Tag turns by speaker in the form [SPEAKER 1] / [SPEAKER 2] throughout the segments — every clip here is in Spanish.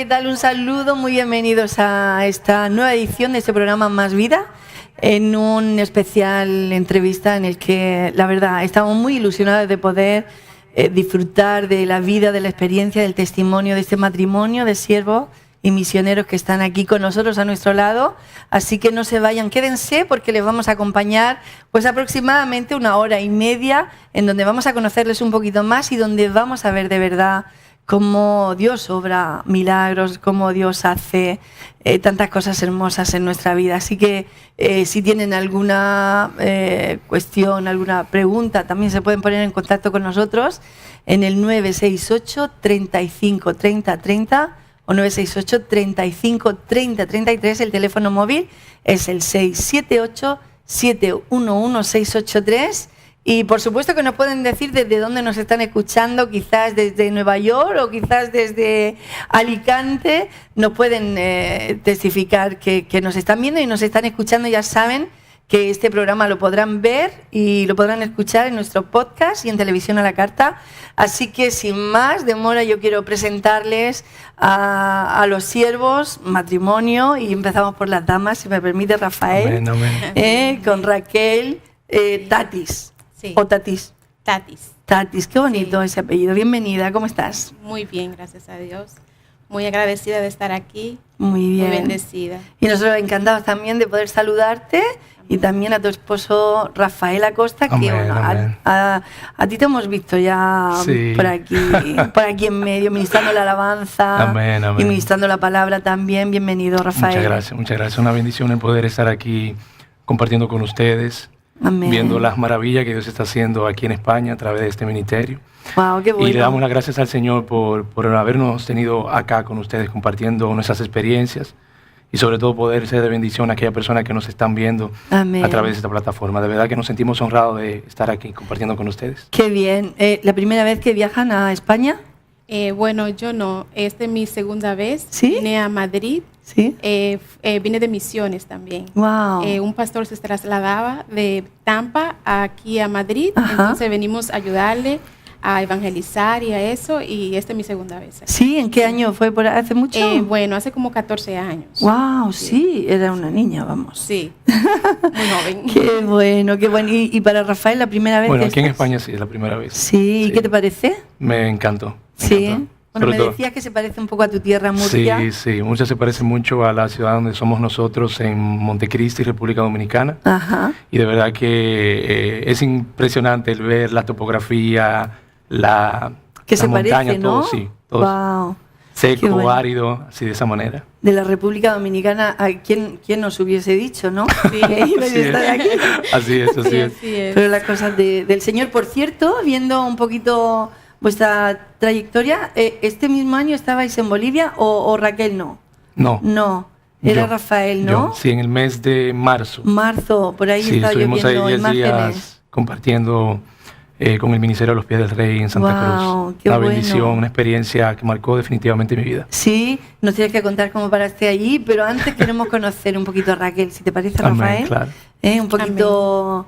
[SPEAKER 1] ¿qué tal? Un saludo, muy bienvenidos a esta nueva edición de este programa Más Vida, en un especial entrevista en el que, la verdad, estamos muy ilusionados de poder disfrutar de la vida, de la experiencia, del testimonio de este matrimonio de siervos y misioneros que están aquí con nosotros a nuestro lado. Así que no se vayan, quédense porque les vamos a acompañar pues aproximadamente 1 hora y media en donde vamos a conocerles un poquito más y donde vamos a ver de verdad cómo Dios obra milagros, cómo Dios hace tantas cosas hermosas en nuestra vida. Así que si tienen alguna cuestión, alguna pregunta, también se pueden poner en contacto con nosotros en el 968 35 30 30 o 968 35 30 33. El teléfono móvil es el 678 711 683. Y por supuesto que nos pueden decir desde dónde nos están escuchando, quizás desde Nueva York o quizás desde Alicante. Nos pueden testificar que nos están viendo y nos están escuchando. Ya saben que este programa lo podrán ver y lo podrán escuchar en nuestro podcast y en Televisión a la Carta. Así que sin más demora yo quiero presentarles a los siervos, matrimonio, y empezamos por las damas, si me permite, Rafael. Amén. Con Raquel Tatis.
[SPEAKER 2] Sí.
[SPEAKER 1] ¿O Tatis?
[SPEAKER 2] Tatis.
[SPEAKER 1] Tatis, qué bonito
[SPEAKER 2] Sí.
[SPEAKER 1] ese apellido. Bienvenida, ¿cómo estás?
[SPEAKER 2] Muy bien, gracias a Dios. Muy agradecida de estar aquí.
[SPEAKER 1] Muy bien.
[SPEAKER 2] Muy bendecida.
[SPEAKER 1] Y nosotros encantados también de poder saludarte y también a tu esposo Rafael Acosta, que
[SPEAKER 3] Amén,
[SPEAKER 1] bueno,
[SPEAKER 3] amén.
[SPEAKER 1] a ti te hemos visto ya
[SPEAKER 3] Sí.
[SPEAKER 1] por aquí en medio, ministrando la alabanza.
[SPEAKER 3] Amén, amén.
[SPEAKER 1] Y ministrando la palabra también. Bienvenido, Rafael.
[SPEAKER 3] Muchas gracias, muchas gracias. Una bendición el poder estar aquí compartiendo con ustedes,
[SPEAKER 1] Amén.
[SPEAKER 3] viendo las maravillas que Dios está haciendo aquí en España a través de este ministerio.
[SPEAKER 1] Wow, qué bueno.
[SPEAKER 3] Y le damos las gracias al Señor por habernos tenido acá con ustedes compartiendo nuestras experiencias y sobre todo poder ser de bendición a aquellas personas que nos están viendo
[SPEAKER 1] Amén.
[SPEAKER 3] a través de esta plataforma. De verdad que nos sentimos honrados de estar aquí compartiendo con ustedes.
[SPEAKER 1] Qué bien. ¿La primera vez que viajan a España?
[SPEAKER 2] Bueno, yo no. Esta es mi segunda vez.
[SPEAKER 1] ¿Sí?
[SPEAKER 2] Vine a Madrid.
[SPEAKER 1] Sí.
[SPEAKER 2] Vine de misiones también.
[SPEAKER 1] Wow.
[SPEAKER 2] Un pastor se trasladaba de Tampa aquí a Madrid.
[SPEAKER 1] Ajá.
[SPEAKER 2] Entonces venimos a ayudarle a evangelizar y a eso. Y esta es mi segunda vez.
[SPEAKER 1] Sí, ¿en qué año fue? ¿Hace mucho?
[SPEAKER 2] Bueno, hace como 14 años.
[SPEAKER 1] Wow, sí, era una niña, vamos.
[SPEAKER 2] Sí, muy joven.
[SPEAKER 1] Qué bueno, qué bueno. ¿Y para Rafael la primera vez?
[SPEAKER 3] Bueno,
[SPEAKER 1] que
[SPEAKER 3] aquí en
[SPEAKER 1] estás?
[SPEAKER 3] España sí, es la primera vez.
[SPEAKER 1] Sí, ¿y qué te parece?
[SPEAKER 3] Me encantó. Me
[SPEAKER 1] Sí.
[SPEAKER 3] encantó.
[SPEAKER 1] Bueno,
[SPEAKER 3] Sobre
[SPEAKER 1] me
[SPEAKER 3] todo.
[SPEAKER 1] decías que se parece un poco a tu tierra, Murcia.
[SPEAKER 3] Sí, sí, muchas se parecen mucho a la ciudad donde somos nosotros, en Montecristi, República Dominicana.
[SPEAKER 1] Ajá.
[SPEAKER 3] Y de verdad que es impresionante el ver la topografía, la
[SPEAKER 1] Que
[SPEAKER 3] montaña,
[SPEAKER 1] parece, ¿no?
[SPEAKER 3] todo, sí, todo
[SPEAKER 1] Wow. Qué
[SPEAKER 3] seco,
[SPEAKER 1] bueno.
[SPEAKER 3] árido, así de esa manera.
[SPEAKER 1] De la República Dominicana, ¿quién nos hubiese dicho, no?
[SPEAKER 2] Sí.
[SPEAKER 1] Que ibas a
[SPEAKER 3] Así
[SPEAKER 1] estar
[SPEAKER 3] es.
[SPEAKER 1] aquí.
[SPEAKER 3] Así es, así
[SPEAKER 2] Sí,
[SPEAKER 3] es.
[SPEAKER 2] así es.
[SPEAKER 1] Pero las cosas del Señor. Por cierto, viendo un poquito vuestra trayectoria, ¿este mismo año estabais en Bolivia o Raquel no?
[SPEAKER 3] No,
[SPEAKER 1] No, era
[SPEAKER 3] Yo.
[SPEAKER 1] Rafael, ¿no?
[SPEAKER 3] yo, sí, en el mes de marzo.
[SPEAKER 1] Marzo, por ahí
[SPEAKER 3] Sí,
[SPEAKER 1] estaba yo
[SPEAKER 3] estuvimos ahí
[SPEAKER 1] viendo
[SPEAKER 3] 10
[SPEAKER 1] imágenes.
[SPEAKER 3] días compartiendo con el Ministerio de los Pies del Rey en Santa
[SPEAKER 1] Guau,
[SPEAKER 3] Cruz.
[SPEAKER 1] qué
[SPEAKER 3] Una
[SPEAKER 1] bueno.
[SPEAKER 3] bendición, una experiencia que marcó definitivamente mi vida.
[SPEAKER 1] Sí, nos tienes que contar cómo paraste allí, pero antes queremos conocer un poquito a Raquel, si te parece,
[SPEAKER 3] Amén,
[SPEAKER 1] Rafael.
[SPEAKER 3] claro.
[SPEAKER 1] Un poquito,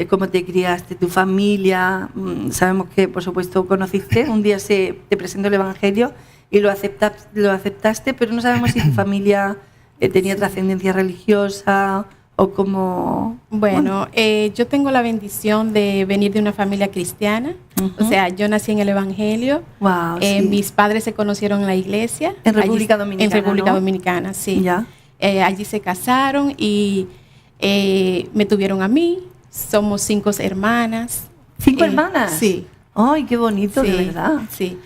[SPEAKER 1] cómo te criaste, tu familia. Sabemos que, por supuesto, conociste, un día te presentó el Evangelio y lo aceptaste, pero no sabemos si tu familia tenía trascendencia religiosa o cómo.
[SPEAKER 2] Bueno, yo tengo la bendición de venir de una familia cristiana.
[SPEAKER 1] Ujú.
[SPEAKER 2] O sea, yo nací en el Evangelio.
[SPEAKER 1] Wow, sí.
[SPEAKER 2] Mis padres se conocieron en la iglesia.
[SPEAKER 1] En República
[SPEAKER 2] Allí-
[SPEAKER 1] Dominicana,
[SPEAKER 2] En República
[SPEAKER 1] ¿no?
[SPEAKER 2] Dominicana, sí.
[SPEAKER 1] Ya.
[SPEAKER 2] Allí se casaron y me tuvieron a mí. Somos 5 hermanas.
[SPEAKER 1] 5 hermanas.
[SPEAKER 2] Sí.
[SPEAKER 1] Ay, qué bonito,
[SPEAKER 2] Sí,
[SPEAKER 1] de verdad.
[SPEAKER 2] Sí.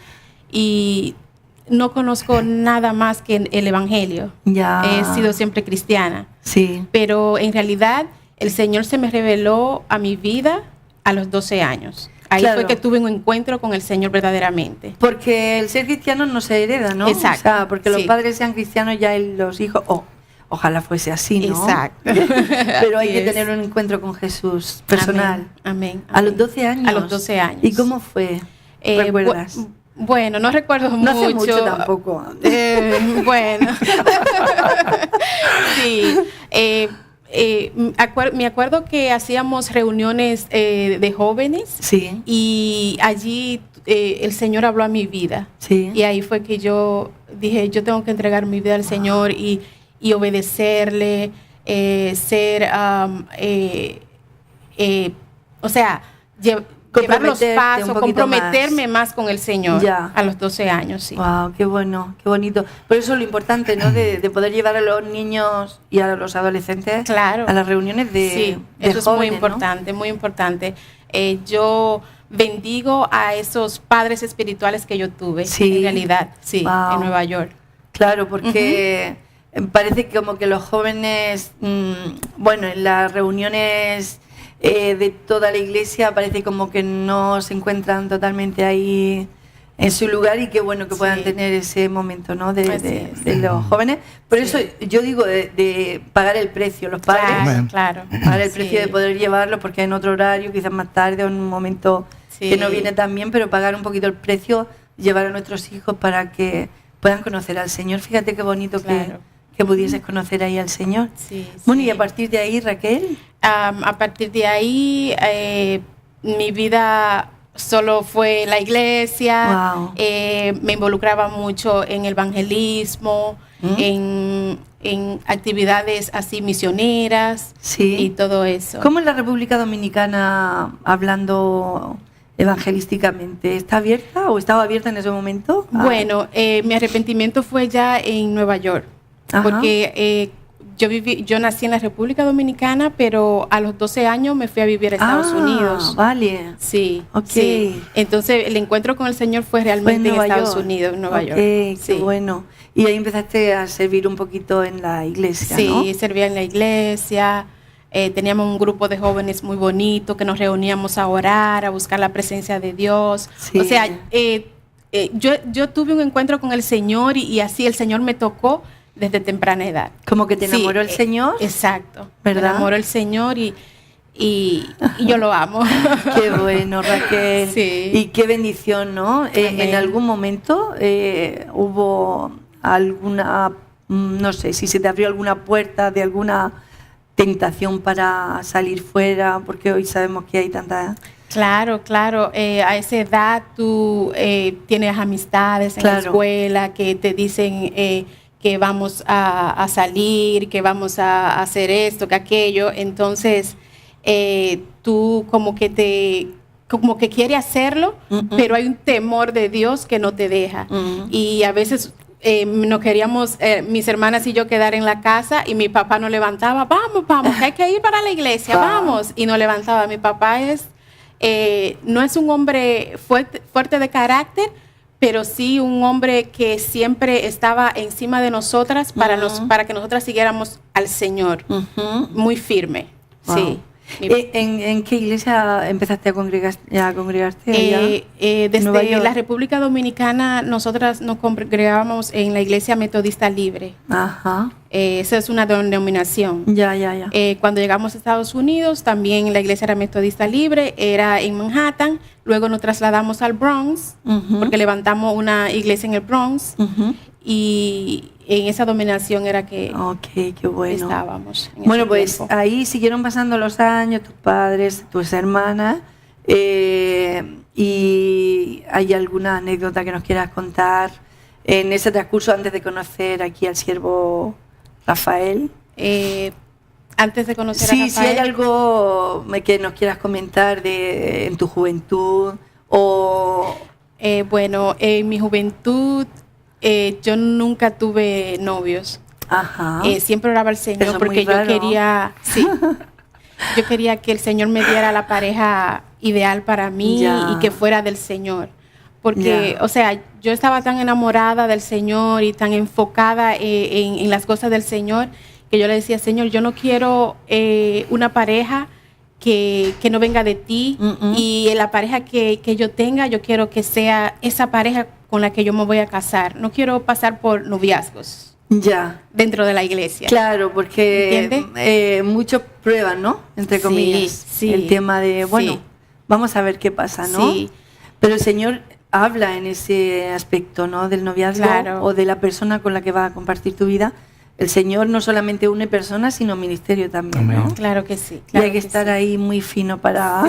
[SPEAKER 2] Y no conozco nada más que el Evangelio.
[SPEAKER 1] Ya.
[SPEAKER 2] He sido siempre cristiana.
[SPEAKER 1] Sí.
[SPEAKER 2] Pero en realidad el Señor se me reveló a mi vida a los 12 años. Ahí
[SPEAKER 1] Claro.
[SPEAKER 2] fue que tuve un encuentro con el Señor verdaderamente.
[SPEAKER 1] Porque el ser cristiano no se hereda, ¿no?
[SPEAKER 2] Exacto,
[SPEAKER 1] O sea, porque los
[SPEAKER 2] sí.
[SPEAKER 1] padres sean cristianos, ya los hijos, ojalá fuese así, ¿no?
[SPEAKER 2] Exacto.
[SPEAKER 1] Pero hay
[SPEAKER 2] Así
[SPEAKER 1] que
[SPEAKER 2] es.
[SPEAKER 1] tener un encuentro con Jesús personal.
[SPEAKER 2] Amén.
[SPEAKER 1] A los 12 años.
[SPEAKER 2] A los 12 años.
[SPEAKER 1] ¿Y cómo fue? ¿Recuerdas?
[SPEAKER 2] Bueno, no recuerdo
[SPEAKER 1] No
[SPEAKER 2] mucho.
[SPEAKER 1] hace mucho tampoco.
[SPEAKER 2] Bueno. Sí. Me acuerdo que hacíamos reuniones de jóvenes
[SPEAKER 1] Sí.
[SPEAKER 2] y allí el Señor habló a mi vida.
[SPEAKER 1] Sí.
[SPEAKER 2] Y ahí fue que yo dije, yo tengo que entregar mi vida al Señor y obedecerle, o sea, llevar los pasos, comprometerme más con el Señor a los 12 años. Sí.
[SPEAKER 1] Wow, qué bueno, qué bonito. Por eso lo importante, ¿no? De poder llevar a los niños y a los adolescentes a las reuniones de
[SPEAKER 2] eso
[SPEAKER 1] jóvenes,
[SPEAKER 2] es muy importante, ¿no? Muy importante. Yo bendigo a esos padres espirituales que yo tuve, en realidad, en Nueva York.
[SPEAKER 1] Claro, porque parece como que los jóvenes, bueno, en las reuniones de toda la iglesia parece como que no se encuentran totalmente ahí en su lugar, y qué bueno que puedan tener ese momento, ¿no? de los jóvenes. Por eso yo digo de pagar el precio, los padres.
[SPEAKER 2] Claro.
[SPEAKER 1] Pagar el precio de poder llevarlo, porque en otro horario, quizás más tarde o en un momento que no viene tan bien, pero pagar un poquito el precio, llevar a nuestros hijos para que puedan conocer al Señor. Fíjate qué bonito que pudieses conocer ahí al Señor. Bueno, y a partir de ahí, Raquel.
[SPEAKER 2] A partir de ahí, mi vida solo fue la iglesia. Me involucraba mucho en el evangelismo, en actividades así misioneras y todo eso.
[SPEAKER 1] ¿Cómo es la República Dominicana hablando evangelísticamente? ¿Está abierta o estaba abierta en ese momento?
[SPEAKER 2] Bueno, mi arrepentimiento fue ya en Nueva York. Ajá. Porque yo nací en la República Dominicana, pero a los 12 años me fui a vivir a Estados Unidos.
[SPEAKER 1] Vale.
[SPEAKER 2] Sí.
[SPEAKER 1] Okay.
[SPEAKER 2] Sí. Entonces el encuentro con el Señor fue realmente en Estados Unidos, en Nueva York.
[SPEAKER 1] Qué bueno. Y ahí empezaste a servir un poquito en la iglesia, ¿no?
[SPEAKER 2] Sí, servía en la iglesia. Teníamos un grupo de jóvenes muy bonito que nos reuníamos a orar, a buscar la presencia de Dios. O sea, yo tuve un encuentro con el Señor y así el Señor me tocó desde temprana edad.
[SPEAKER 1] ¿Como que te enamoró el Señor?
[SPEAKER 2] Exacto.
[SPEAKER 1] ¿Verdad?
[SPEAKER 2] Me enamoró el Señor y yo lo amo.
[SPEAKER 1] Qué bueno, Raquel.
[SPEAKER 2] Sí.
[SPEAKER 1] Y qué bendición, ¿no? En algún momento hubo alguna, no sé, si se te abrió alguna puerta de alguna tentación para salir fuera, porque hoy sabemos que hay tanta...
[SPEAKER 2] Claro. A esa edad tú tienes amistades en la escuela que te dicen que vamos a salir, que vamos a hacer esto, que aquello. Entonces, tú como que quieres hacerlo, pero hay un temor de Dios que no te deja. Y a veces nos queríamos, mis hermanas y yo, quedar en la casa y mi papá nos levantaba, vamos, que hay que ir para la iglesia, vamos. Y nos levantaba. Mi papá no es un hombre fuerte de carácter, pero sí un hombre que siempre estaba encima de nosotras para que nosotras siguiéramos al Señor, muy firme. Sí.
[SPEAKER 1] ¿En qué iglesia empezaste a congregarte?
[SPEAKER 2] Desde la República Dominicana nosotras nos congregábamos en la Iglesia Metodista Libre.
[SPEAKER 1] Ajá.
[SPEAKER 2] Esa es una denominación.
[SPEAKER 1] Ya.
[SPEAKER 2] Cuando llegamos a Estados Unidos, también la iglesia era Metodista Libre, era en Manhattan. Luego nos trasladamos al Bronx, porque levantamos una iglesia en el Bronx. Y en esa dominación era que
[SPEAKER 1] qué bueno.
[SPEAKER 2] Estábamos.
[SPEAKER 1] Bueno, pues ahí siguieron pasando los años, tus padres, tus hermanas. ¿Y hay alguna anécdota que nos quieras contar en ese transcurso antes de conocer aquí al siervo Rafael?
[SPEAKER 2] Antes de conocer a Rafael.
[SPEAKER 1] Sí, si hay algo que nos quieras comentar en tu juventud o...
[SPEAKER 2] Bueno, en mi juventud yo nunca tuve novios.
[SPEAKER 1] Ajá.
[SPEAKER 2] Siempre oraba al Señor.
[SPEAKER 1] Eso
[SPEAKER 2] porque yo quería, yo quería que el Señor me diera la pareja ideal para mí y que fuera del Señor. Porque, o sea, yo estaba tan enamorada del Señor y tan enfocada en las cosas del Señor, que yo le decía, Señor, yo no quiero una pareja que no venga de ti, y la pareja que yo tenga, yo quiero que sea esa pareja con la que yo me voy a casar. No quiero pasar por noviazgos dentro de la iglesia.
[SPEAKER 1] Claro, porque muchos prueban, ¿no? Entre comillas.
[SPEAKER 2] Sí,
[SPEAKER 1] el tema de, vamos a ver qué pasa, ¿no?
[SPEAKER 2] Sí.
[SPEAKER 1] Pero el Señor habla en ese aspecto, ¿no? Del noviazgo o de la persona con la que va a compartir tu vida. el Señor no solamente une personas, sino ministerio también, ¿no?
[SPEAKER 2] Claro que sí.
[SPEAKER 1] Y hay que estar ahí muy fino para,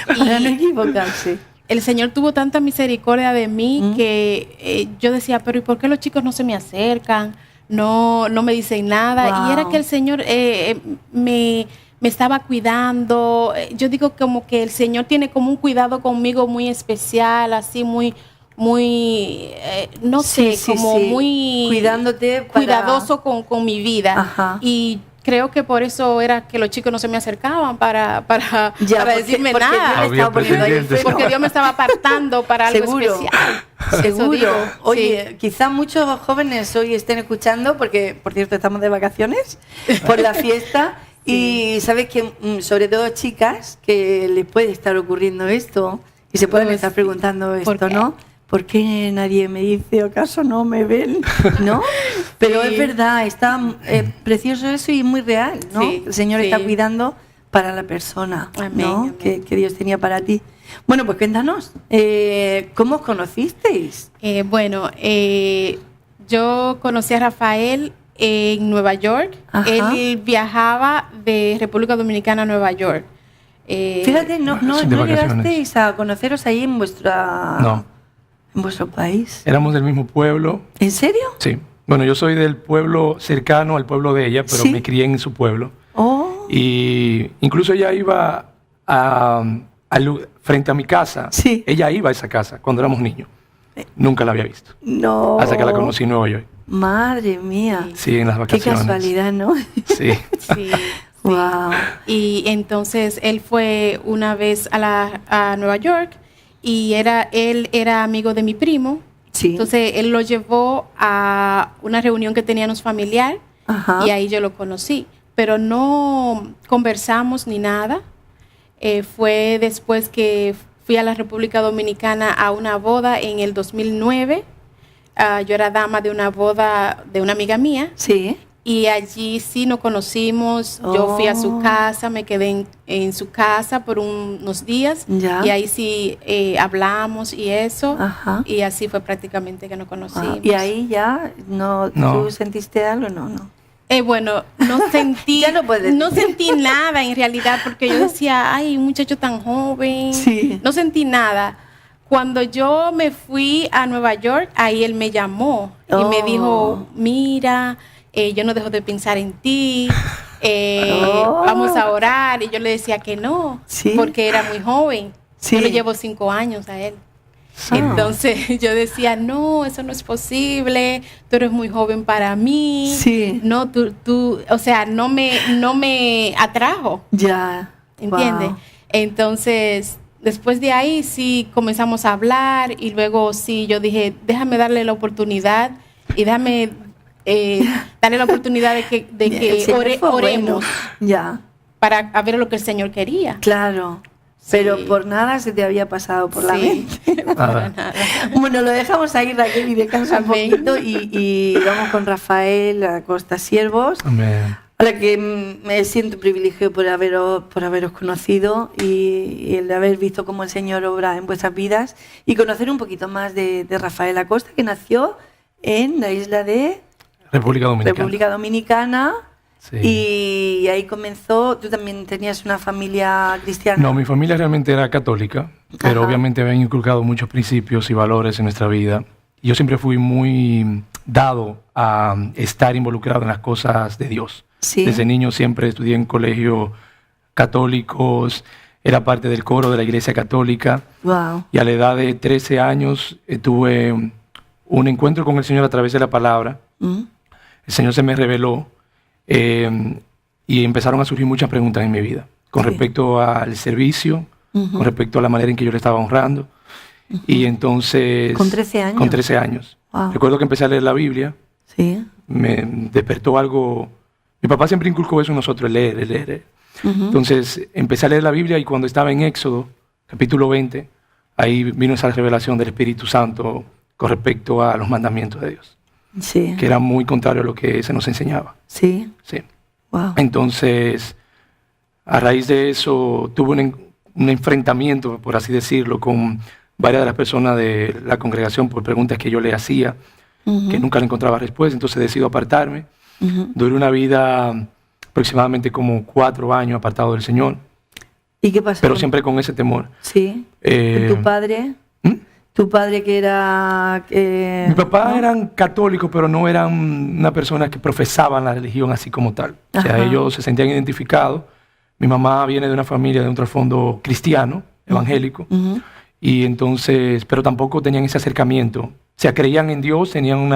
[SPEAKER 1] para no equivocarse.
[SPEAKER 2] El Señor tuvo tanta misericordia de mí que yo decía, pero ¿y por qué los chicos no se me acercan? No me dicen nada.
[SPEAKER 1] Wow.
[SPEAKER 2] Y era que el Señor me estaba cuidando. Yo digo como que el Señor tiene como un cuidado conmigo muy especial, así muy, no sé, como muy
[SPEAKER 1] cuidándote,
[SPEAKER 2] cuidadoso con mi vida.
[SPEAKER 1] Ajá.
[SPEAKER 2] Y creo que por eso era que los chicos no se me acercaban para decirme nada. Porque Dios me estaba apartando para algo especial.
[SPEAKER 1] Seguro. Oye, quizá muchos jóvenes hoy estén escuchando, porque por cierto estamos de vacaciones por la fiesta. Y sabes que sobre todo chicas que les puede estar ocurriendo esto y se pueden estar preguntando esto, ¿no? ¿Por qué nadie me dice, o acaso no me ven? ¿No? Pero es verdad, está precioso eso y muy real, ¿no?
[SPEAKER 2] Sí,
[SPEAKER 1] el Señor está cuidando para la persona,
[SPEAKER 2] amén,
[SPEAKER 1] ¿no?
[SPEAKER 2] amén.
[SPEAKER 1] Que Dios tenía para ti. Bueno, pues cuéntanos, ¿cómo os conocisteis?
[SPEAKER 2] Yo conocí a Rafael en Nueva York.
[SPEAKER 1] Ajá.
[SPEAKER 2] Él viajaba de República Dominicana a Nueva York.
[SPEAKER 1] Fíjate, no llegasteis a conoceros ahí en vuestro país.
[SPEAKER 3] Éramos del mismo pueblo.
[SPEAKER 1] ¿En serio?
[SPEAKER 3] Sí. Bueno, yo soy del pueblo cercano al pueblo de ella, pero me crié en su pueblo.
[SPEAKER 1] Oh.
[SPEAKER 3] Y incluso ella iba frente a mi casa.
[SPEAKER 1] Sí.
[SPEAKER 3] Ella iba a esa casa cuando éramos niños. Nunca la había visto.
[SPEAKER 1] No.
[SPEAKER 3] Hasta que la conocí en Nueva York.
[SPEAKER 1] Madre mía.
[SPEAKER 3] Sí, en las vacaciones.
[SPEAKER 1] Qué casualidad, ¿no?
[SPEAKER 3] Sí.
[SPEAKER 2] Sí.
[SPEAKER 1] Wow.
[SPEAKER 2] Y entonces él fue una vez a Nueva York y él era amigo de mi primo.
[SPEAKER 1] Sí.
[SPEAKER 2] Entonces él lo llevó a una reunión que teníamos familiar.
[SPEAKER 1] Ajá.
[SPEAKER 2] Y ahí yo lo conocí. Pero no conversamos ni nada. Fue después que fui a la República Dominicana a una boda en el 2009. Yo era dama de una boda de una amiga mía.
[SPEAKER 1] Sí.
[SPEAKER 2] Y allí sí nos conocimos. Yo fui a su casa, me quedé en su casa por unos días.
[SPEAKER 1] Ya.
[SPEAKER 2] Y ahí sí hablamos y eso.
[SPEAKER 1] Ajá.
[SPEAKER 2] Y así fue prácticamente que nos conocimos.
[SPEAKER 1] Wow. Y ahí ya no. ¿Tú sentiste algo? No.
[SPEAKER 2] Bueno, no sentí,
[SPEAKER 1] Ya no puedes
[SPEAKER 2] no
[SPEAKER 1] decir.
[SPEAKER 2] sentí nada en realidad, porque yo decía, ay, un muchacho tan joven.
[SPEAKER 1] Sí.
[SPEAKER 2] No sentí nada. Cuando yo me fui a Nueva York, ahí él me llamó y me dijo, mira, yo no dejo de pensar en ti, vamos a orar. Y yo le decía que no, porque era muy joven.
[SPEAKER 1] Sí.
[SPEAKER 2] Yo le llevo 5 años a él. Entonces yo decía, no, eso no es posible, tú eres muy joven para mí.
[SPEAKER 1] Sí.
[SPEAKER 2] No, tú, o sea, no me atrajo.
[SPEAKER 1] Ya.
[SPEAKER 2] ¿Entiendes?
[SPEAKER 1] Wow.
[SPEAKER 2] Entonces, después de ahí sí comenzamos a hablar y luego sí, yo dije, déjame darle la oportunidad y déjame darle la oportunidad de que oremos.
[SPEAKER 1] Bueno. Ya.
[SPEAKER 2] Para a ver lo que el Señor quería.
[SPEAKER 1] Claro. Pero por nada se te había pasado por la mente.
[SPEAKER 2] Para nada.
[SPEAKER 1] Bueno, lo dejamos ahí, Raquel, y descansa un poquito y vamos con Rafael Acosta Siervos.
[SPEAKER 3] Amén.
[SPEAKER 1] A la que me siento privilegio por haberos conocido y el de haber visto cómo el Señor obra en vuestras vidas y conocer un poquito más de Rafael Acosta, que nació en la isla de República Dominicana.
[SPEAKER 3] Sí.
[SPEAKER 1] Y ahí comenzó. ¿Tú también tenías una familia cristiana?
[SPEAKER 3] No, mi familia realmente era católica, pero obviamente habían inculcado muchos principios y valores en nuestra vida. Yo siempre fui muy dado a estar involucrado en las cosas de Dios.
[SPEAKER 1] Sí.
[SPEAKER 3] Desde niño siempre estudié en colegios católicos, era parte del coro de la iglesia católica.
[SPEAKER 1] Wow.
[SPEAKER 3] Y a la edad de 13 años tuve un encuentro con el Señor a través de la palabra. El Señor se me reveló. Y empezaron a surgir muchas preguntas en mi vida con respecto al servicio, con respecto a la manera en que yo le estaba honrando. Y entonces...
[SPEAKER 1] ¿Con 13 años?
[SPEAKER 3] Con 13 años.
[SPEAKER 1] Wow.
[SPEAKER 3] Recuerdo que empecé a leer la Biblia.
[SPEAKER 1] Sí.
[SPEAKER 3] Me despertó algo... Mi papá siempre inculcó eso en nosotros, leer. Entonces empecé a leer la Biblia y cuando estaba en Éxodo, capítulo 20, ahí vino esa revelación del Espíritu Santo con respecto a los mandamientos de Dios.
[SPEAKER 1] Sí.
[SPEAKER 3] Que era muy contrario a lo que se nos enseñaba.
[SPEAKER 1] Sí.
[SPEAKER 3] Sí.
[SPEAKER 1] Wow.
[SPEAKER 3] Entonces, a raíz de eso, tuve un enfrentamiento, por así decirlo, con varias de las personas de la congregación por preguntas que yo le hacía. que nunca le encontraba respuesta, entonces decido apartarme. Duré una vida aproximadamente como 4 años apartado del Señor.
[SPEAKER 1] ¿Y qué pasó?
[SPEAKER 3] Pero siempre con ese temor.
[SPEAKER 1] Sí. ¿Tu padre? ¿Tu padre que era...?
[SPEAKER 3] Mi papá eran católicos, pero no eran una persona que profesaban la religión así como tal. O sea, ellos se sentían identificados. Mi mamá viene de una familia de un trasfondo cristiano, evangélico. Y entonces, pero tampoco tenían ese acercamiento. O sea, creían en Dios, tenían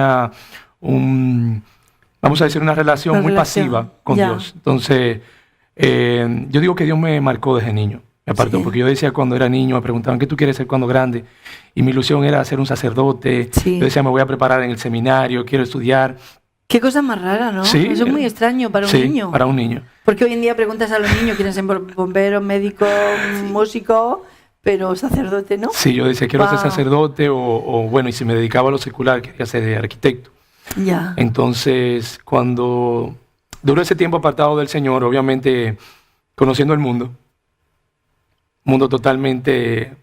[SPEAKER 3] vamos a decir, una relación muy pasiva con Dios. Entonces, yo digo que Dios me marcó desde niño. Me apartó, porque yo decía cuando era niño, me preguntaban, ¿qué tú quieres ser cuando grande? Y mi ilusión era ser un sacerdote. Yo decía, me voy a preparar en el seminario, quiero estudiar.
[SPEAKER 1] Qué cosa más rara, ¿no?
[SPEAKER 3] Sí,
[SPEAKER 1] eso es muy extraño para un niño.
[SPEAKER 3] Para un niño.
[SPEAKER 1] Porque hoy en día preguntas a los niños, quieren ser bomberos, médicos, músicos, pero sacerdote, ¿no? Sí,
[SPEAKER 3] yo decía, quiero ser sacerdote o bueno, y si me dedicaba a lo secular, quería ser arquitecto.
[SPEAKER 1] Ya.
[SPEAKER 3] Entonces, cuando duró ese tiempo apartado del Señor, obviamente conociendo el mundo totalmente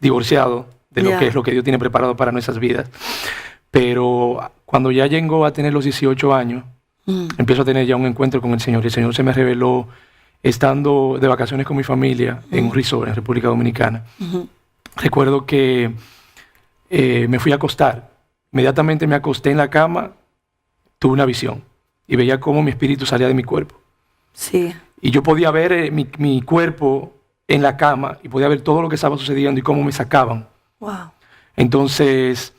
[SPEAKER 3] divorciado de lo que es lo que Dios tiene preparado para nuestras vidas. Pero cuando ya llegó a tener los 18 años, empiezo a tener ya un encuentro con el Señor. Y el Señor se me reveló estando de vacaciones con mi familia en un resort en República Dominicana. Recuerdo que me fui a acostar. Inmediatamente me acosté en la cama, tuve una visión y veía cómo mi espíritu salía de mi cuerpo.
[SPEAKER 1] Sí.
[SPEAKER 3] Y yo podía ver mi cuerpo en la cama y podía ver todo lo que estaba sucediendo y cómo me sacaban.
[SPEAKER 1] Wow.
[SPEAKER 3] Entonces,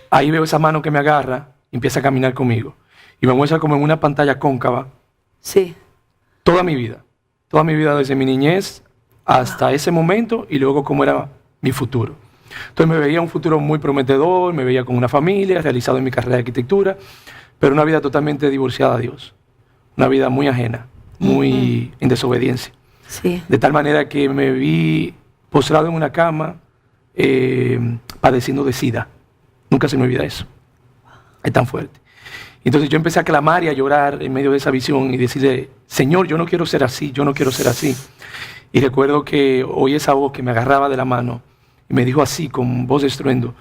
[SPEAKER 3] ahí veo esa mano que me agarra y empieza a caminar conmigo. Y me muestra como en una pantalla cóncava.
[SPEAKER 1] Sí.
[SPEAKER 3] Toda mi vida desde mi niñez hasta ese momento y luego cómo era mi futuro. Entonces me veía un futuro muy prometedor, me veía con una familia, realizado en mi carrera de arquitectura, pero una vida totalmente divorciada a Dios. Una vida muy ajena, muy en desobediencia.
[SPEAKER 1] Sí.
[SPEAKER 3] De tal manera que me vi postrado en una cama padeciendo de SIDA. Nunca se me olvida eso. Es tan fuerte. Entonces yo empecé a clamar y a llorar en medio de esa visión y decirle, Señor, yo no quiero ser así, yo no quiero ser así. Y recuerdo que oí esa voz que me agarraba de la mano y me dijo así, con voz de estruendo,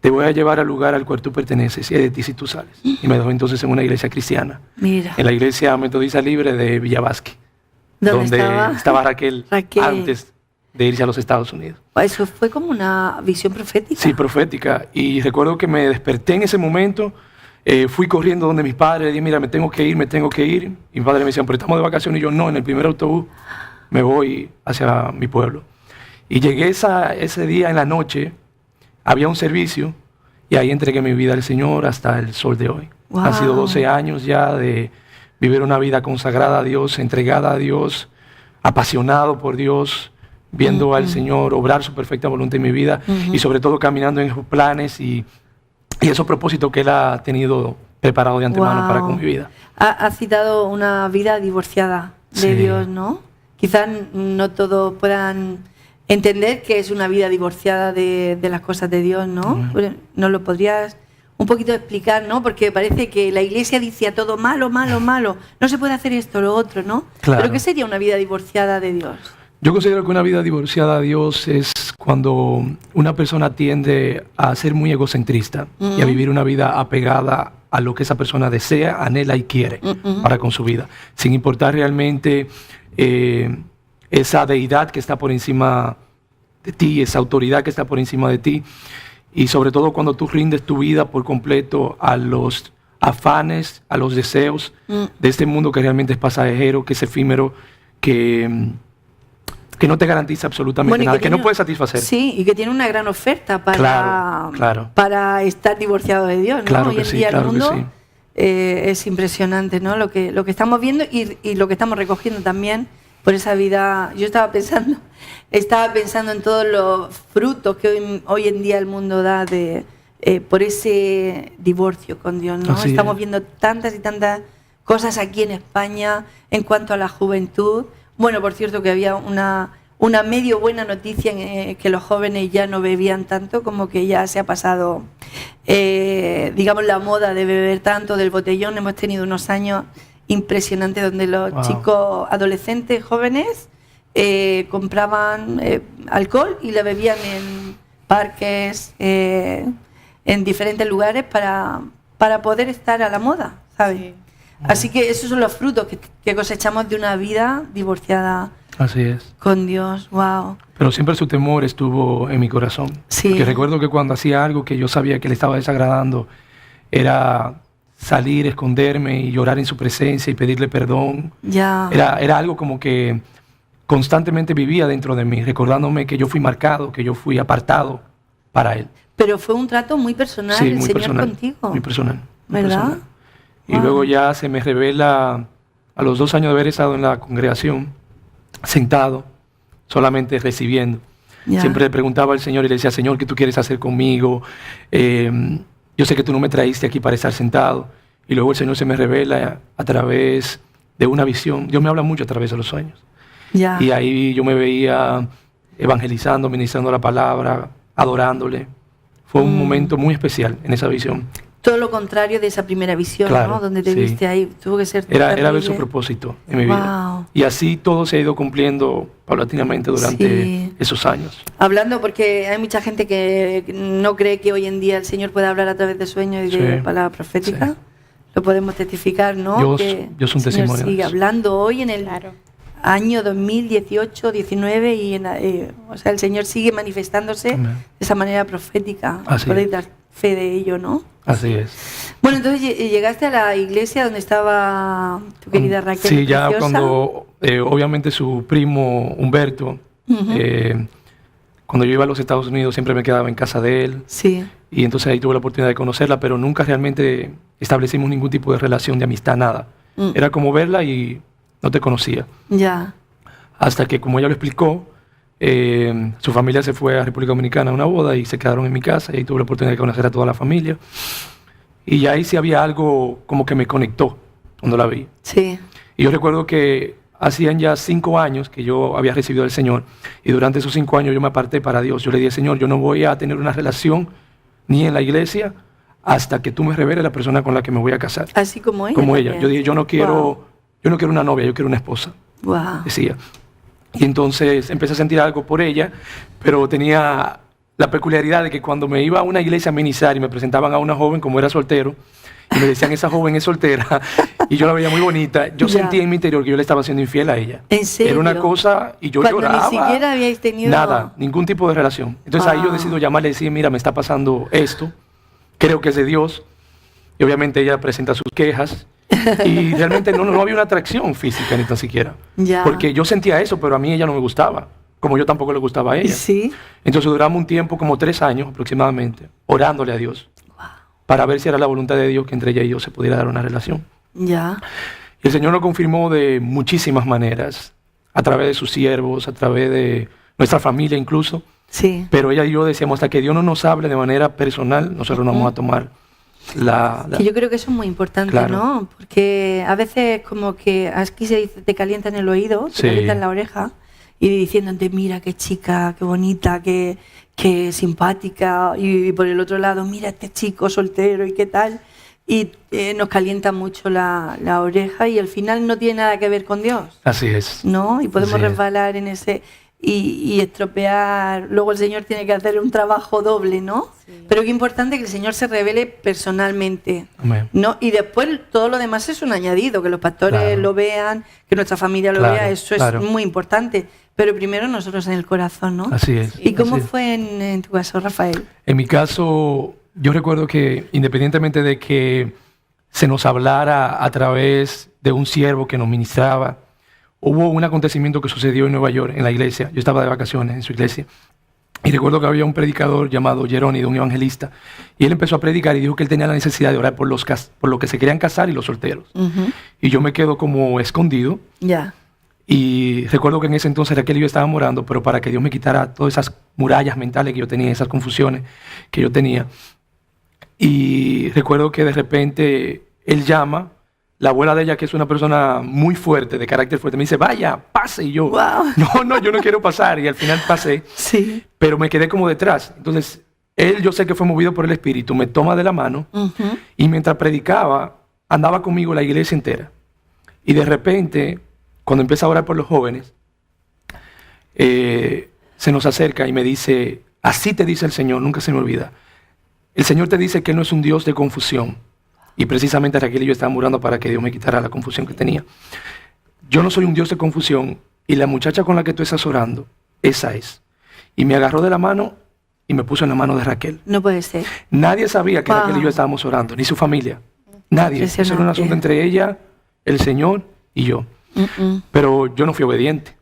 [SPEAKER 3] te voy a llevar al lugar al cual tú perteneces y de ti si tú sales. Y me dejó entonces en una iglesia cristiana.
[SPEAKER 1] Mira. En
[SPEAKER 3] la iglesia metodista libre de Villavasque. Donde estaba Raquel antes de irse a los Estados Unidos.
[SPEAKER 1] Eso fue como una visión profética.
[SPEAKER 3] Sí, profética. Y recuerdo que me desperté en ese momento, fui corriendo donde mis padres, le dije, mira, me tengo que ir. Y mi padre me decía, pero estamos de vacaciones. Y yo, no, en el primer autobús me voy hacia mi pueblo. Y llegué ese día en la noche, había un servicio, y ahí entregué mi vida al Señor hasta el sol de hoy. Wow. Han sido 12 años ya de vivir una vida consagrada a Dios, entregada a Dios, apasionado por Dios, viendo al Señor obrar su perfecta voluntad en mi vida y sobre todo caminando en esos planes y esos propósitos que Él ha tenido preparado de antemano para con mi vida.
[SPEAKER 1] Ha citado una vida divorciada de Dios, ¿no? Quizás no todos puedan entender que es una vida divorciada de las cosas de Dios, ¿no? ¿Nos lo podrías un poquito explicar, ¿no? Porque parece que la iglesia dice a todo malo, no se puede hacer esto, lo otro, ¿no?
[SPEAKER 3] Claro.
[SPEAKER 1] ¿Pero qué sería una vida divorciada de Dios?
[SPEAKER 3] Yo considero que una vida divorciada de Dios es cuando una persona tiende a ser muy egocentrista y a vivir una vida apegada a lo que esa persona desea, anhela y quiere para con su vida, sin importar realmente esa deidad que está por encima de ti, esa autoridad que está por encima de ti. Y sobre todo cuando tú rindes tu vida por completo a los afanes, a los deseos de este mundo que realmente es pasajero, que es efímero, que no te garantiza absolutamente nada, que no puede satisfacer.
[SPEAKER 1] Sí, y que tiene una gran oferta para estar divorciado de Dios, ¿no?
[SPEAKER 3] Claro
[SPEAKER 1] Hoy en día el mundo es impresionante, ¿no? Lo que estamos viendo y lo que estamos recogiendo también por esa vida. Yo estaba pensando en todos los frutos que hoy en día el mundo da por ese divorcio con Dios, ¿no? Estamos viendo tantas y tantas cosas aquí en España en cuanto a la juventud. Bueno, por cierto que había una medio buena noticia en que los jóvenes ya no bebían tanto, como que ya se ha pasado, digamos, la moda de beber tanto del botellón. Hemos tenido unos años impresionantes donde los chicos adolescentes jóvenes compraban alcohol y la bebían en parques, en diferentes lugares para poder estar a la moda, ¿sabes? Sí. Así que esos son los frutos que cosechamos de una vida divorciada.
[SPEAKER 3] Así es.
[SPEAKER 1] Con Dios, wow.
[SPEAKER 3] Pero siempre su temor estuvo en mi corazón.
[SPEAKER 1] Sí.
[SPEAKER 3] Porque recuerdo que cuando hacía algo que yo sabía que le estaba desagradando, era salir, esconderme y llorar en su presencia y pedirle perdón.
[SPEAKER 1] Ya.
[SPEAKER 3] Era algo como que constantemente vivía dentro de mí, recordándome que yo fui marcado, que yo fui apartado para Él.
[SPEAKER 1] Pero fue un trato muy personal,
[SPEAKER 3] sí,
[SPEAKER 1] el
[SPEAKER 3] muy
[SPEAKER 1] Señor
[SPEAKER 3] personal,
[SPEAKER 1] contigo.
[SPEAKER 3] Muy personal.
[SPEAKER 1] ¿Verdad?
[SPEAKER 3] Personal. Y luego ya se me revela, a los 2 años de haber estado en la congregación, sentado, solamente recibiendo. Ya. Siempre le preguntaba al Señor y le decía, Señor, ¿qué tú quieres hacer conmigo? Yo sé que tú no me traíste aquí para estar sentado. Y luego el Señor se me revela a través de una visión. Dios me habla mucho a través de los sueños.
[SPEAKER 1] Ya.
[SPEAKER 3] Y ahí yo me veía evangelizando, ministrando la palabra, adorándole. Fue un momento muy especial en esa visión.
[SPEAKER 1] Todo lo contrario de esa primera visión,
[SPEAKER 3] claro,
[SPEAKER 1] ¿no? Donde te viste ahí, tuvo que ser
[SPEAKER 3] era ver su propósito en mi vida. Y así todo se ha ido cumpliendo paulatinamente durante esos años.
[SPEAKER 1] Hablando, porque hay mucha gente que no cree que hoy en día el Señor puede hablar a través de sueños y de palabra profética. Sí. Lo podemos testificar, ¿no?
[SPEAKER 3] Yo soy un testimonio.
[SPEAKER 1] Sigue hablando hoy en el año 2018, 19 y o sea, el Señor sigue manifestándose de esa manera profética. Podéis dar fe de ello, ¿no?
[SPEAKER 3] Así es.
[SPEAKER 1] Bueno, entonces llegaste a la iglesia donde estaba tu querida Raquel.
[SPEAKER 3] Sí, ya preciosa. Cuando obviamente su primo Humberto, cuando yo iba a los Estados Unidos siempre me quedaba en casa de él.
[SPEAKER 1] Sí.
[SPEAKER 3] Y entonces ahí tuve la oportunidad de conocerla, pero nunca realmente establecimos ningún tipo de relación de amistad, nada. Era como verla y no te conocía.
[SPEAKER 1] Ya.
[SPEAKER 3] Hasta que, como ella lo explicó, su familia se fue a República Dominicana a una boda y se quedaron en mi casa y ahí tuve la oportunidad de conocer a toda la familia. Y ahí sí había algo como que me conectó cuando la vi.
[SPEAKER 1] Sí.
[SPEAKER 3] Y yo recuerdo que hacían ya 5 años que yo había recibido al Señor y durante esos 5 años yo me aparté para Dios. Yo le dije, Señor, yo no voy a tener una relación ni en la iglesia hasta que tú me reveles la persona con la que me voy a casar.
[SPEAKER 1] Así como ella.
[SPEAKER 3] Como ella. Yo dije, yo no quiero una novia, yo quiero una esposa.
[SPEAKER 1] Wow.
[SPEAKER 3] Decía. Y entonces empecé a sentir algo por ella, pero tenía la peculiaridad de que cuando me iba a una iglesia a ministrar y me presentaban a una joven como era soltero, y me decían, esa joven es soltera, y yo la veía muy bonita, yo sentía en mi interior que yo le estaba siendo infiel a ella.
[SPEAKER 1] ¿En serio?
[SPEAKER 3] Era una cosa, y yo lloraba.
[SPEAKER 1] Ni siquiera habíais tenido...
[SPEAKER 3] Nada, ningún tipo de relación. Entonces ahí yo decido llamarle y decir, mira, me está pasando esto, creo que es de Dios, y obviamente ella presenta sus quejas, y realmente no había una atracción física ni tan siquiera.
[SPEAKER 1] Ya.
[SPEAKER 3] Porque yo sentía eso, pero a mí ella no me gustaba, como yo tampoco le gustaba a ella.
[SPEAKER 1] Sí.
[SPEAKER 3] Entonces duramos un tiempo, como 3 años aproximadamente, orándole a Dios. Wow. Para ver si era la voluntad de Dios que entre ella y yo se pudiera dar una relación.
[SPEAKER 1] Ya.
[SPEAKER 3] Y el Señor lo confirmó de muchísimas maneras, a través de sus siervos, a través de nuestra familia incluso.
[SPEAKER 1] Sí.
[SPEAKER 3] Pero ella y yo decíamos, hasta que Dios no nos hable de manera personal, nosotros no vamos a tomar
[SPEAKER 1] Que yo creo que eso es muy importante, claro. ¿No? Porque a veces como que aquí se dice, te calientan el oído, te calientan la oreja y diciéndote, mira qué chica, qué bonita, qué simpática, y por el otro lado, mira este chico soltero y qué tal, y nos calienta mucho la oreja y al final no tiene nada que ver con Dios.
[SPEAKER 3] Así es.
[SPEAKER 1] ¿No? Y podemos resbalar en ese... Y estropear, luego el Señor tiene que hacer un trabajo doble, ¿no? Sí. Pero qué importante que el Señor se revele personalmente.
[SPEAKER 3] Amén.
[SPEAKER 1] ¿No? Y después todo lo demás es un añadido, que los pastores lo vean, que nuestra familia lo vea, eso es muy importante. Pero primero nosotros en el corazón, ¿no?
[SPEAKER 3] Así es.
[SPEAKER 1] ¿Y cómo fue en tu caso, Rafael?
[SPEAKER 3] En mi caso, yo recuerdo que independientemente de que se nos hablara a través de un siervo que nos ministraba, hubo un acontecimiento que sucedió en Nueva York, en la iglesia. Yo estaba de vacaciones en su iglesia. Y recuerdo que había un predicador llamado Jerónimo, un evangelista. Y él empezó a predicar y dijo que él tenía la necesidad de orar por los que se querían casar y los solteros. Y yo me quedo como escondido.
[SPEAKER 1] Ya.
[SPEAKER 3] Y recuerdo que en ese entonces Raquel y yo estábamos orando, pero para que Dios me quitara todas esas murallas mentales que yo tenía, esas confusiones que yo tenía. Y recuerdo que de repente él llama. La abuela de ella, que es una persona muy fuerte, de carácter fuerte, me dice, vaya, pase. Y yo, no, yo no quiero pasar. Y al final pasé, pero me quedé como detrás. Entonces, él, yo sé que fue movido por el Espíritu, me toma de la mano y mientras predicaba, andaba conmigo la iglesia entera. Y de repente, cuando empieza a orar por los jóvenes, se nos acerca y me dice, así te dice el Señor, nunca se me olvida. el Señor te dice que Él no es un Dios de confusión. Y precisamente Raquel y yo estábamos orando para que Dios me quitara la confusión que tenía. Yo no soy un Dios de confusión, y la muchacha con la que tú estás orando, esa es. Y me agarró de la mano y me puso en la mano de Raquel.
[SPEAKER 1] No puede ser.
[SPEAKER 3] Nadie sabía que Raquel y yo estábamos orando, ni su familia. Nadie. Eso era un asunto entre ella, el Señor y yo. Pero yo no fui obediente.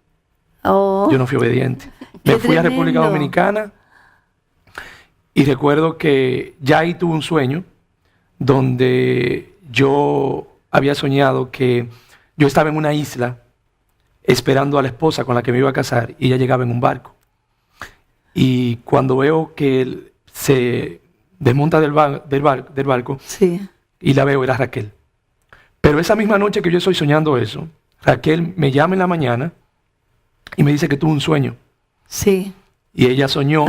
[SPEAKER 3] Yo no fui obediente. Me fui a República Dominicana y recuerdo que ya ahí tuve un sueño donde yo había soñado que yo estaba en una isla esperando a la esposa con la que me iba a casar y ella llegaba en un barco. Y cuando veo que él se desmonta del barco y la veo, era Raquel. Pero esa misma noche que yo estoy soñando eso, Raquel me llama en la mañana y me dice que tuvo un sueño.
[SPEAKER 1] Sí.
[SPEAKER 3] Y ella soñó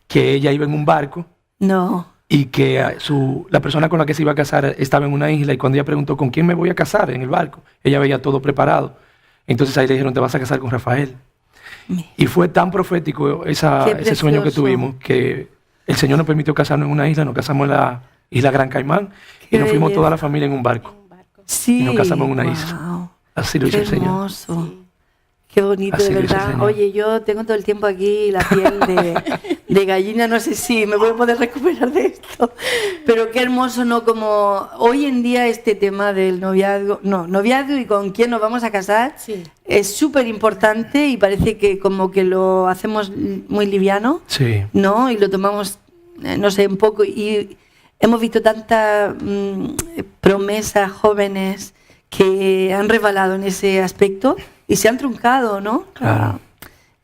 [SPEAKER 3] que ella iba en un barco.
[SPEAKER 1] No.
[SPEAKER 3] Y que la persona con la que se iba a casar estaba en una isla, y cuando ella preguntó ¿con quién me voy a casar en el barco?, ella veía todo preparado. Entonces ahí le dijeron, te vas a casar con Rafael. Y fue tan profético ese sueño que tuvimos, que el Señor nos permitió casarnos en una isla. Nos casamos en la isla Gran Caimán. Y nos fuimos toda la familia en un barco.
[SPEAKER 1] Sí.
[SPEAKER 3] Y nos casamos en una isla. Así lo hizo el Señor.
[SPEAKER 1] Hermoso. Sí. Qué bonito, así de verdad. Oye, yo tengo todo el tiempo aquí la piel de gallina, no sé si me voy a poder recuperar de esto, pero qué hermoso, ¿no? Como hoy en día este tema del noviazgo y con quién nos vamos a casar, es súper importante, y parece que como que lo hacemos muy liviano, ¿no? Y lo tomamos, no sé, un poco, y hemos visto tantas promesas jóvenes que han resbalado en ese aspecto y se han truncado, ¿no?
[SPEAKER 3] Claro.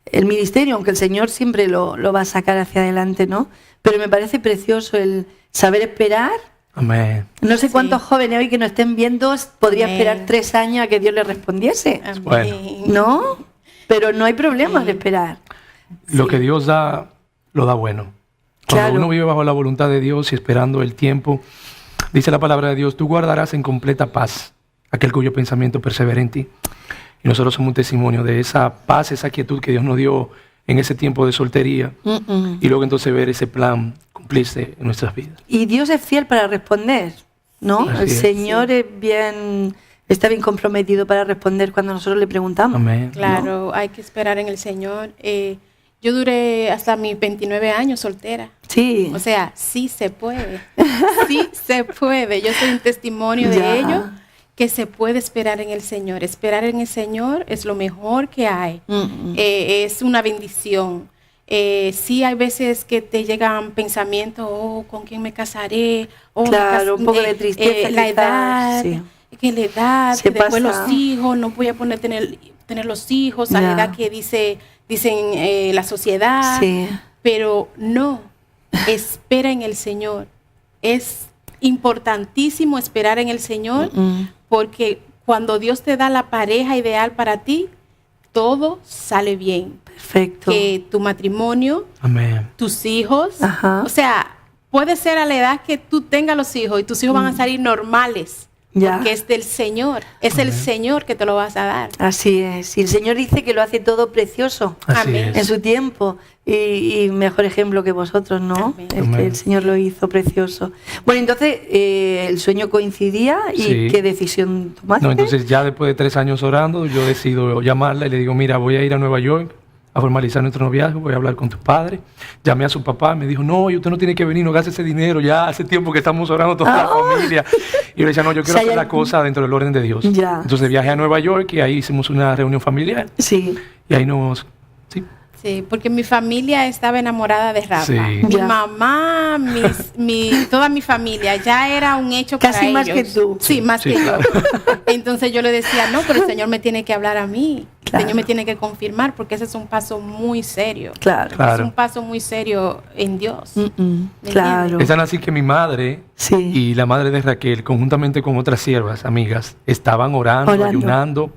[SPEAKER 1] El ministerio, aunque el Señor siempre lo va a sacar hacia adelante, ¿no? Pero me parece precioso el saber esperar.
[SPEAKER 3] Amén.
[SPEAKER 1] No sé cuántos jóvenes hoy que nos estén viendo podrían esperar 3 años a que Dios les respondiese.
[SPEAKER 3] Bueno.
[SPEAKER 1] ¿No? Pero no hay problema de esperar.
[SPEAKER 3] Lo que Dios da, lo da bueno. Cuando uno vive bajo la voluntad de Dios y esperando el tiempo, dice la palabra de Dios, tú guardarás en completa paz aquel cuyo pensamiento persevera en ti. Y nosotros somos un testimonio de esa paz, esa quietud que Dios nos dio en ese tiempo de soltería. Y luego entonces ver ese plan cumplirse en nuestras vidas.
[SPEAKER 1] Y Dios es fiel para responder, ¿no?
[SPEAKER 3] Sí,
[SPEAKER 1] el Señor está bien comprometido para responder cuando nosotros le preguntamos.
[SPEAKER 3] Amén.
[SPEAKER 2] Claro, hay que esperar en el Señor. Yo duré hasta mis 29 años soltera.
[SPEAKER 1] Sí.
[SPEAKER 2] O sea, sí se puede. Sí se puede. Yo soy un testimonio de ello. Que se puede esperar en el Señor. Esperar en el Señor es lo mejor que hay. Es una bendición. Sí hay veces que te llegan pensamientos, ¿con quién me casaré?
[SPEAKER 1] Claro, un poco de tristeza.
[SPEAKER 2] La edad, que la edad, que después los hijos, no voy a tener los hijos a la edad que dicen la sociedad.
[SPEAKER 1] Sí.
[SPEAKER 2] Pero no, espera en el Señor. Es importantísimo esperar en el Señor, porque cuando Dios te da la pareja ideal para ti, todo sale bien.
[SPEAKER 1] Perfecto.
[SPEAKER 2] Que tu matrimonio,
[SPEAKER 3] amén,
[SPEAKER 2] tus hijos, o sea, puede ser a la edad que tú tengas los hijos y tus hijos van a salir normales. Porque es del Señor, es el Señor que te lo vas a dar.
[SPEAKER 1] Así es, y el Señor dice que lo hace todo precioso.
[SPEAKER 2] Amén.
[SPEAKER 1] En su tiempo, y mejor ejemplo que vosotros, ¿no? Que el Señor lo hizo precioso. Bueno, entonces el sueño coincidía, y ¿qué decisión tomaste?
[SPEAKER 3] No, entonces ya después de 3 años orando, yo decido llamarla y le digo, mira, voy a ir a Nueva York a formalizar nuestro noviazgo, voy a hablar con tus padres. Llamé a su papá, me dijo, no, usted no tiene que venir, no gaste ese dinero, ya hace tiempo que estamos orando toda la familia. Y yo le decía, no, yo quiero hacer la cosa dentro del orden de Dios.
[SPEAKER 1] Ya.
[SPEAKER 3] Entonces viajé a Nueva York y ahí hicimos una reunión familiar.
[SPEAKER 1] Sí.
[SPEAKER 3] Y ahí
[SPEAKER 2] Sí, porque mi familia estaba enamorada de Rafa.
[SPEAKER 3] Sí.
[SPEAKER 2] Mi mamá, toda mi familia, ya era un hecho para ellos.
[SPEAKER 1] Casi más que tú.
[SPEAKER 2] Sí, más que yo. Entonces yo le decía, no, pero el Señor me tiene que hablar a mí. El Señor me tiene que confirmar, porque ese es un paso muy serio.
[SPEAKER 1] Claro.
[SPEAKER 2] Es un paso muy serio en Dios.
[SPEAKER 1] Claro.
[SPEAKER 3] Es tan así que mi madre y la madre de Raquel, conjuntamente con otras siervas, amigas, estaban orando, ayunando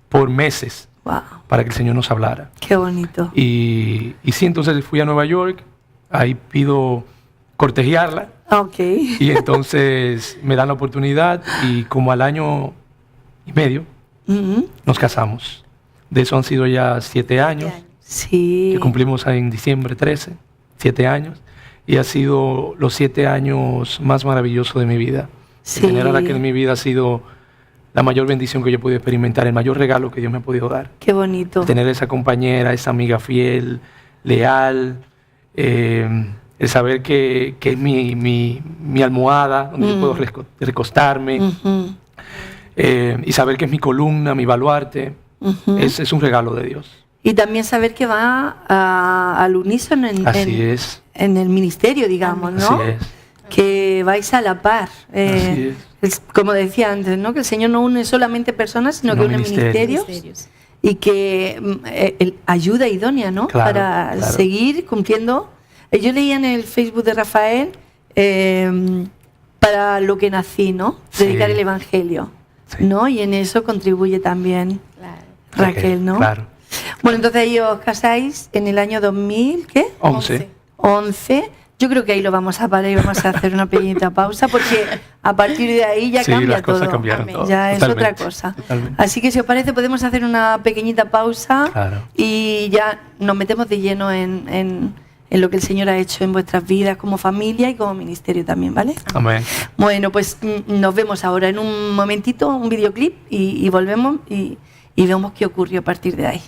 [SPEAKER 3] por meses.
[SPEAKER 1] Wow.
[SPEAKER 3] Para que el Señor nos hablara.
[SPEAKER 1] Qué bonito.
[SPEAKER 3] Y sí, entonces fui a Nueva York, ahí pido cortejarla.
[SPEAKER 1] Okay.
[SPEAKER 3] Y entonces me dan la oportunidad y como al año y medio nos casamos. De eso han sido ya 7 años.
[SPEAKER 1] Sí.
[SPEAKER 3] Que cumplimos en diciembre 13, 7 años. y ha sido los 7 años más maravillosos de mi vida.
[SPEAKER 1] Sí.
[SPEAKER 3] Tener a Raquel en mi vida ha sido la mayor bendición que yo he podido experimentar, el mayor regalo que Dios me ha podido dar.
[SPEAKER 1] Qué bonito.
[SPEAKER 3] Tener esa compañera, esa amiga fiel, leal, el saber que es mi almohada, donde yo puedo recostarme, y saber que es mi columna, mi baluarte, es un regalo de Dios.
[SPEAKER 1] Y también saber que va al unísono en el ministerio, digamos, ¿no?
[SPEAKER 3] Así es.
[SPEAKER 1] Que vais a la par.
[SPEAKER 3] Así es.
[SPEAKER 1] Como decía antes, ¿no? Que el Señor no une solamente personas, sino que une ministerios. Y que ayuda idónea, ¿no?
[SPEAKER 3] Claro,
[SPEAKER 1] para seguir cumpliendo. Yo leía en el Facebook de Rafael para lo que nací, ¿no? Predicar el Evangelio, ¿no? Y en eso contribuye también Raquel, ¿no?
[SPEAKER 3] Claro.
[SPEAKER 1] Bueno, entonces ahí os casáis en el año 2000, ¿qué?
[SPEAKER 3] 11.
[SPEAKER 1] Yo creo que ahí lo vamos a parar y vamos a hacer una pequeñita pausa, porque a partir de ahí ya cambia
[SPEAKER 3] las
[SPEAKER 1] todo.
[SPEAKER 3] Cosas cambiaron todo.
[SPEAKER 1] Ya
[SPEAKER 3] Totalmente,
[SPEAKER 1] es otra cosa.
[SPEAKER 3] Totalmente.
[SPEAKER 1] Así que si os parece podemos hacer una pequeñita pausa y ya nos metemos de lleno en lo que el Señor ha hecho en vuestras vidas como familia y como ministerio también, ¿vale?
[SPEAKER 3] Amén.
[SPEAKER 1] Bueno, pues nos vemos ahora en un momentito, un videoclip y volvemos y vemos qué ocurrió a partir de ahí.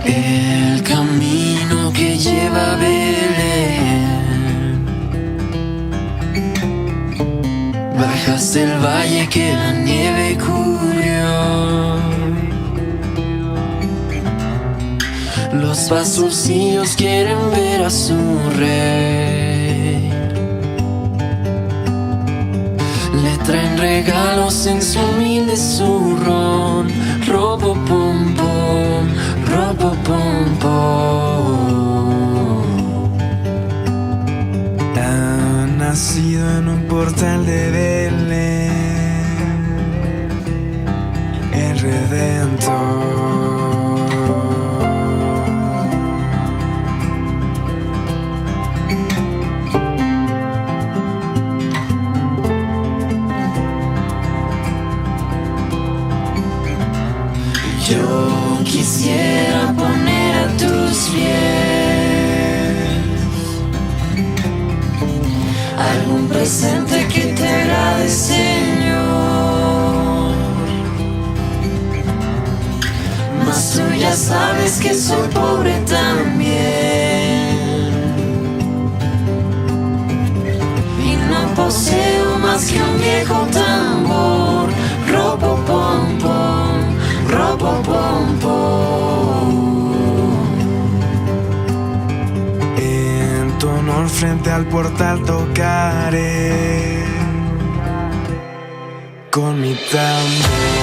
[SPEAKER 4] El camino que lleva a Belén, bajas del valle que la nieve cubrió. Los pastorcillos quieren ver a su rey, le traen regalos en su humilde zurrón. Robo pom pom, robo pom pom.
[SPEAKER 5] Ha nacido en un portal de Belén el Redentor.
[SPEAKER 4] Yo quisiera poner a tus pies algún presente que te agrade, Señor. Mas tú ya sabes que soy pobre también y no poseo más que un viejo tambor. Robo pom pom, robo pom pom.
[SPEAKER 5] En tu honor frente al portal tocaré con mi tambor.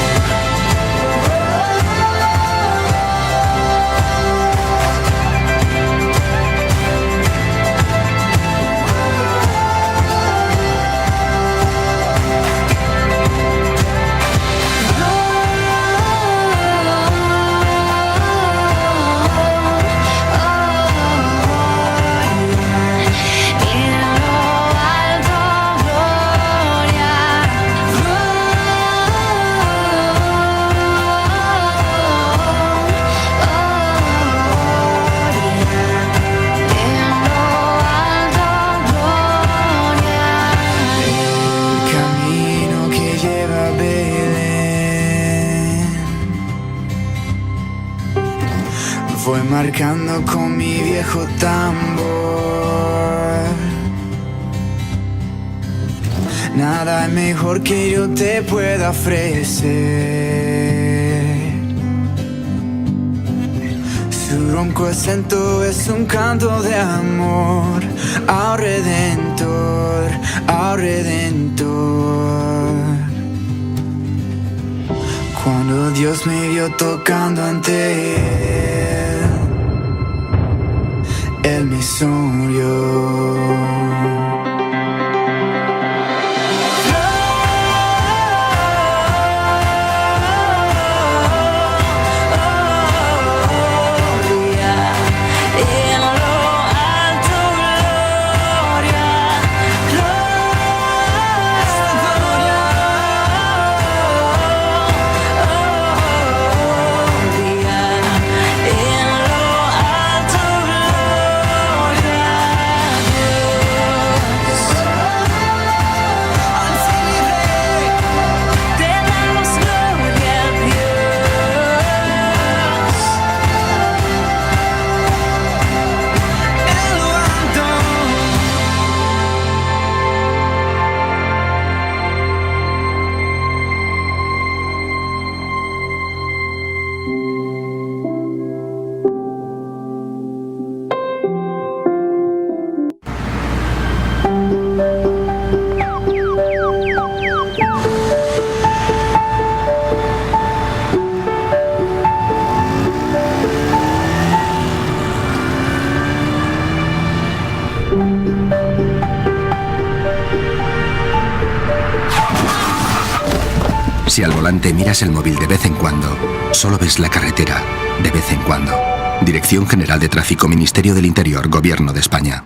[SPEAKER 5] Voy marcando con mi viejo tambor. Nada es mejor que yo te pueda ofrecer. Su ronco acento es un canto de amor a un redentor, a un redentor. Cuando Dios me vio tocando ante Él me sonrió.
[SPEAKER 6] Si al volante miras el móvil de vez en cuando, solo ves la carretera de vez en cuando. Dirección General de Tráfico, Ministerio del Interior, Gobierno de España.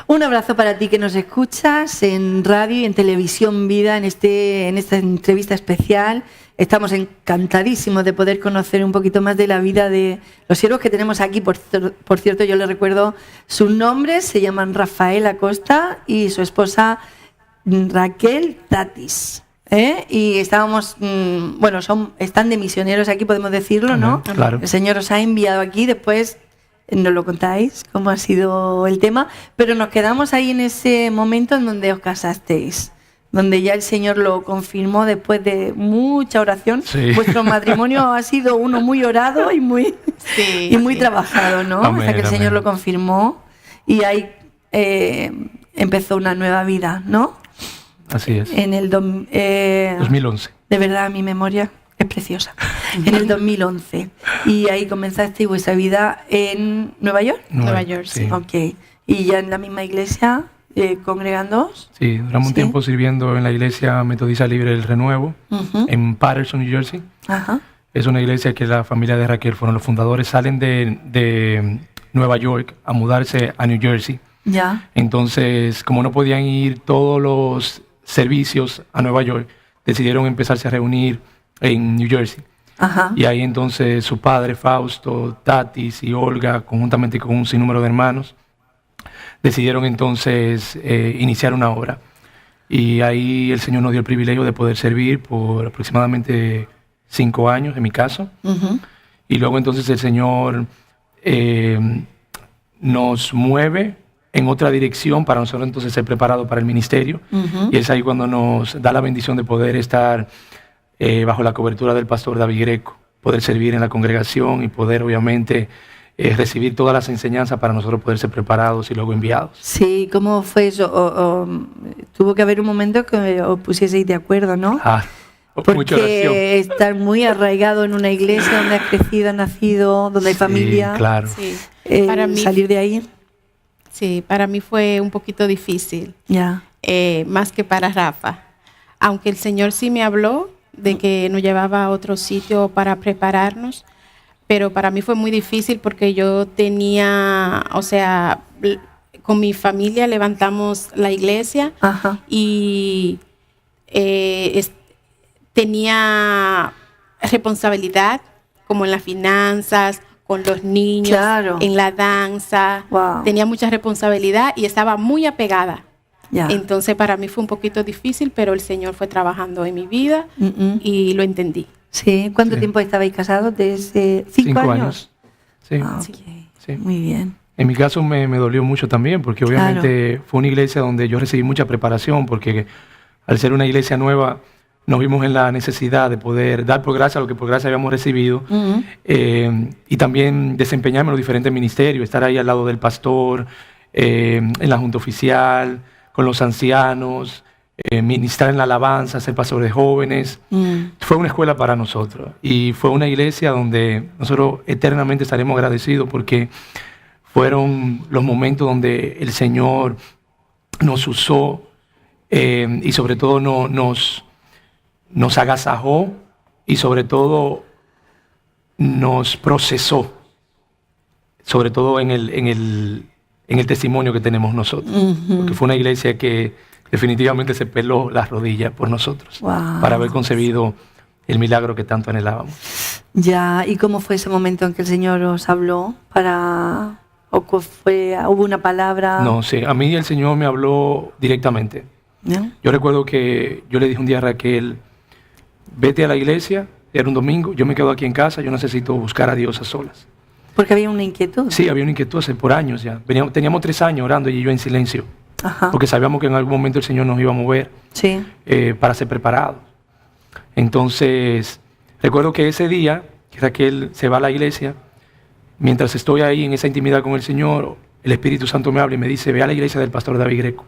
[SPEAKER 1] Un abrazo para ti que nos escuchas en radio y en Televisión Vida en esta entrevista especial. Estamos encantadísimos de poder conocer un poquito más de la vida de los siervos que tenemos aquí. Por cierto, yo les recuerdo sus nombres. Se llaman Rafael Acosta y su esposa Raquel Tatis. Y estábamos, están de misioneros aquí, podemos decirlo, ¿no?
[SPEAKER 3] Claro.
[SPEAKER 1] El Señor os ha enviado aquí, después nos lo contáis, cómo ha sido el tema, pero nos quedamos ahí en ese momento en donde os casasteis, donde ya el Señor lo confirmó después de mucha oración.
[SPEAKER 3] Sí.
[SPEAKER 1] Vuestro matrimonio ha sido uno muy orado y muy trabajado, ¿no?
[SPEAKER 3] Amén,
[SPEAKER 1] hasta que el Señor
[SPEAKER 3] amén.
[SPEAKER 1] lo confirmó y ahí empezó una nueva vida, ¿no?
[SPEAKER 3] Así es.
[SPEAKER 1] En el
[SPEAKER 3] 2011.
[SPEAKER 1] De verdad, mi memoria es preciosa. En el 2011. Y ahí comenzaste vuestra vida en Nueva York.
[SPEAKER 2] Nueva York, sí.
[SPEAKER 1] Ok. Y ya en la misma iglesia, congregándoos.
[SPEAKER 3] Sí, duramos un
[SPEAKER 1] Sí.
[SPEAKER 3] tiempo sirviendo en la Iglesia Metodista Libre del Renuevo,
[SPEAKER 1] Ujú.
[SPEAKER 3] en Patterson, New Jersey.
[SPEAKER 1] Ajá.
[SPEAKER 3] Es una iglesia que la familia de Raquel fueron los fundadores. Salen de Nueva York a mudarse a New Jersey.
[SPEAKER 1] Ya.
[SPEAKER 3] Entonces, como no podían ir todos los servicios a Nueva York, decidieron empezarse a reunir en New Jersey.
[SPEAKER 1] Ajá.
[SPEAKER 3] Y ahí entonces su padre, Fausto, Tatis y Olga, conjuntamente con un sinnúmero de hermanos, decidieron entonces iniciar una obra. Y ahí el Señor nos dio el privilegio de poder servir por aproximadamente 5 años, en mi caso.
[SPEAKER 1] Ujú.
[SPEAKER 3] Y luego entonces el Señor nos mueve en otra dirección para nosotros entonces ser preparados para el ministerio.
[SPEAKER 1] Ujú.
[SPEAKER 3] Y es ahí cuando nos da la bendición de poder estar bajo la cobertura del pastor David Greco, poder servir en la congregación y poder obviamente recibir todas las enseñanzas para nosotros poder ser preparados y luego enviados.
[SPEAKER 1] Sí, ¿cómo fue eso? Tuvo que haber un momento que os pusieseis de acuerdo, ¿no?
[SPEAKER 3] Mucha oración.
[SPEAKER 1] Porque estar muy arraigado en una iglesia donde has crecido, has nacido, donde hay
[SPEAKER 3] Sí,
[SPEAKER 1] familia,
[SPEAKER 3] claro.
[SPEAKER 2] Sí.
[SPEAKER 1] para salir de ahí,
[SPEAKER 2] Sí, para mí fue un poquito difícil,
[SPEAKER 1] ya.
[SPEAKER 2] más que para Rafa. Aunque el Señor sí me habló de que nos llevaba a otro sitio para prepararnos, pero para mí fue muy difícil porque yo tenía, con mi familia levantamos la iglesia.
[SPEAKER 1] Ajá.
[SPEAKER 2] Y tenía responsabilidad como en las finanzas, con los niños,
[SPEAKER 1] Claro.
[SPEAKER 2] en la danza.
[SPEAKER 1] Wow.
[SPEAKER 2] Tenía mucha responsabilidad y estaba muy apegada.
[SPEAKER 1] Ya.
[SPEAKER 2] Entonces para mí fue un poquito difícil, pero el Señor fue trabajando en mi vida
[SPEAKER 1] Mm-mm.
[SPEAKER 2] y lo entendí.
[SPEAKER 1] Sí, ¿cuánto
[SPEAKER 3] Sí.
[SPEAKER 1] tiempo estabais casados? Desde 5
[SPEAKER 3] 5
[SPEAKER 1] años.
[SPEAKER 3] años. Sí. Sí.
[SPEAKER 1] Muy bien.
[SPEAKER 3] En mi caso me dolió mucho también, porque obviamente fue una iglesia donde yo recibí mucha preparación, porque al ser una iglesia nueva nos vimos en la necesidad de poder dar por gracia lo que por gracia habíamos recibido, y también desempeñarme en los diferentes ministerios, estar ahí al lado del pastor, en la junta oficial, con los ancianos, ministrar en la alabanza, ser pastor de jóvenes. Fue una escuela para nosotros y fue una iglesia donde nosotros eternamente estaremos agradecidos, porque fueron los momentos donde el Señor nos usó, y sobre todo nos agasajó, y sobre todo nos procesó, sobre todo en el testimonio que tenemos nosotros, porque fue una iglesia que definitivamente se peló las rodillas por nosotros, para haber concebido el milagro que tanto anhelábamos.
[SPEAKER 1] Ya, ¿y cómo fue ese momento en que el Señor os habló hubo una palabra?
[SPEAKER 3] No, sí, a mí el Señor me habló directamente.
[SPEAKER 1] ¿No?
[SPEAKER 3] Yo recuerdo que yo le dije un día a Raquel, vete a la iglesia, era un domingo, yo me quedo aquí en casa, yo necesito buscar a Dios a solas.
[SPEAKER 1] Porque había una inquietud.
[SPEAKER 3] Sí, había una inquietud hace por años ya. Teníamos 3 años orando ella y yo en silencio.
[SPEAKER 1] Ajá.
[SPEAKER 3] Porque sabíamos que en algún momento el Señor nos iba a mover,
[SPEAKER 1] Sí.
[SPEAKER 3] para ser preparados. Entonces, recuerdo que ese día, que Raquel se va a la iglesia, mientras estoy ahí en esa intimidad con el Señor, el Espíritu Santo me habla y me dice, ve a la iglesia del pastor David Greco.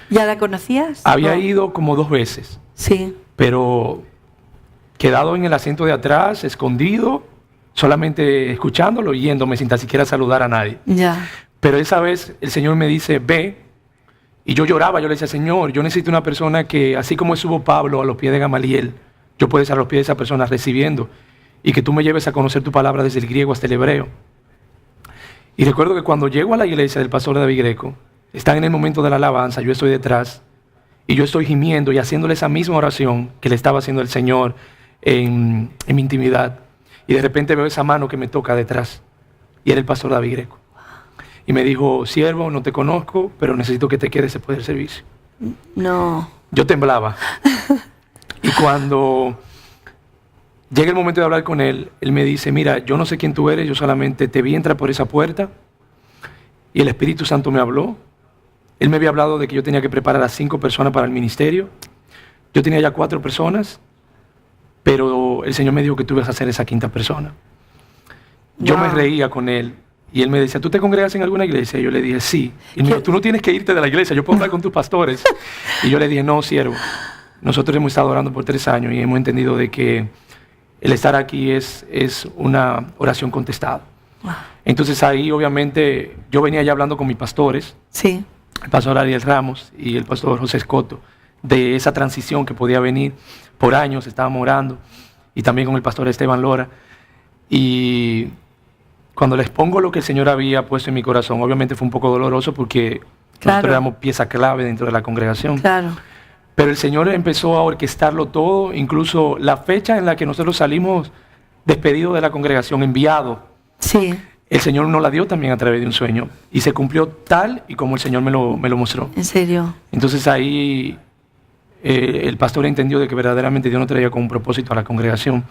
[SPEAKER 1] ¿Ya la conocías?
[SPEAKER 3] Había ido como 2 veces,
[SPEAKER 1] Sí.
[SPEAKER 3] pero quedado en el asiento de atrás, escondido, solamente escuchándolo y yéndome sin tan siquiera saludar a nadie.
[SPEAKER 1] Ya.
[SPEAKER 3] Pero esa vez el Señor me dice, ve, y yo lloraba, yo le decía, Señor, yo necesito una persona que, así como estuvo Pablo a los pies de Gamaliel, yo pueda estar a los pies de esa persona recibiendo, y que tú me lleves a conocer tu palabra desde el griego hasta el hebreo. Y recuerdo que cuando llego a la iglesia del pastor David Greco, están en el momento de la alabanza, yo estoy detrás, y yo estoy gimiendo y haciéndole esa misma oración que le estaba haciendo el Señor en mi intimidad. Y de repente veo esa mano que me toca detrás, y era el pastor David Greco. Y me dijo, siervo, no te conozco, pero necesito que te quedes después del servicio.
[SPEAKER 1] No.
[SPEAKER 3] Yo temblaba. Y cuando llega el momento de hablar con él, él me dice, mira, yo no sé quién tú eres, yo solamente te vi entrar por esa puerta y el Espíritu Santo me habló. Él me había hablado de que yo tenía que preparar a 5 personas para el ministerio. Yo tenía ya 4 personas, pero el Señor me dijo que tú ibas a ser esa 5ª persona. Yo me reía con él. Y él me decía, ¿tú te congregas en alguna iglesia? Y yo le dije, sí. Y me dijo, tú no tienes que irte de la iglesia, yo puedo hablar con tus pastores. Y yo le dije, no, siervo. Nosotros hemos estado orando por 3 años y hemos entendido de que el estar aquí es una oración contestada. Entonces ahí, obviamente, yo venía ya hablando con mis pastores,
[SPEAKER 1] Sí.
[SPEAKER 3] el pastor Ariel Ramos y el pastor José Escoto, de esa transición que podía venir. Por años estábamos orando, y también con el pastor Esteban Lora. Y cuando les pongo lo que el Señor había puesto en mi corazón, obviamente fue un poco doloroso porque nosotros éramos pieza clave dentro de la congregación.
[SPEAKER 1] Claro.
[SPEAKER 3] Pero el Señor empezó a orquestarlo todo, incluso la fecha en la que nosotros salimos despedidos de la congregación, enviados.
[SPEAKER 1] Sí.
[SPEAKER 3] El Señor nos la dio también a través de un sueño y se cumplió tal y como el Señor me lo mostró.
[SPEAKER 1] ¿En serio?
[SPEAKER 3] Entonces ahí el pastor entendió de que verdaderamente Dios nos traía con un propósito a la congregación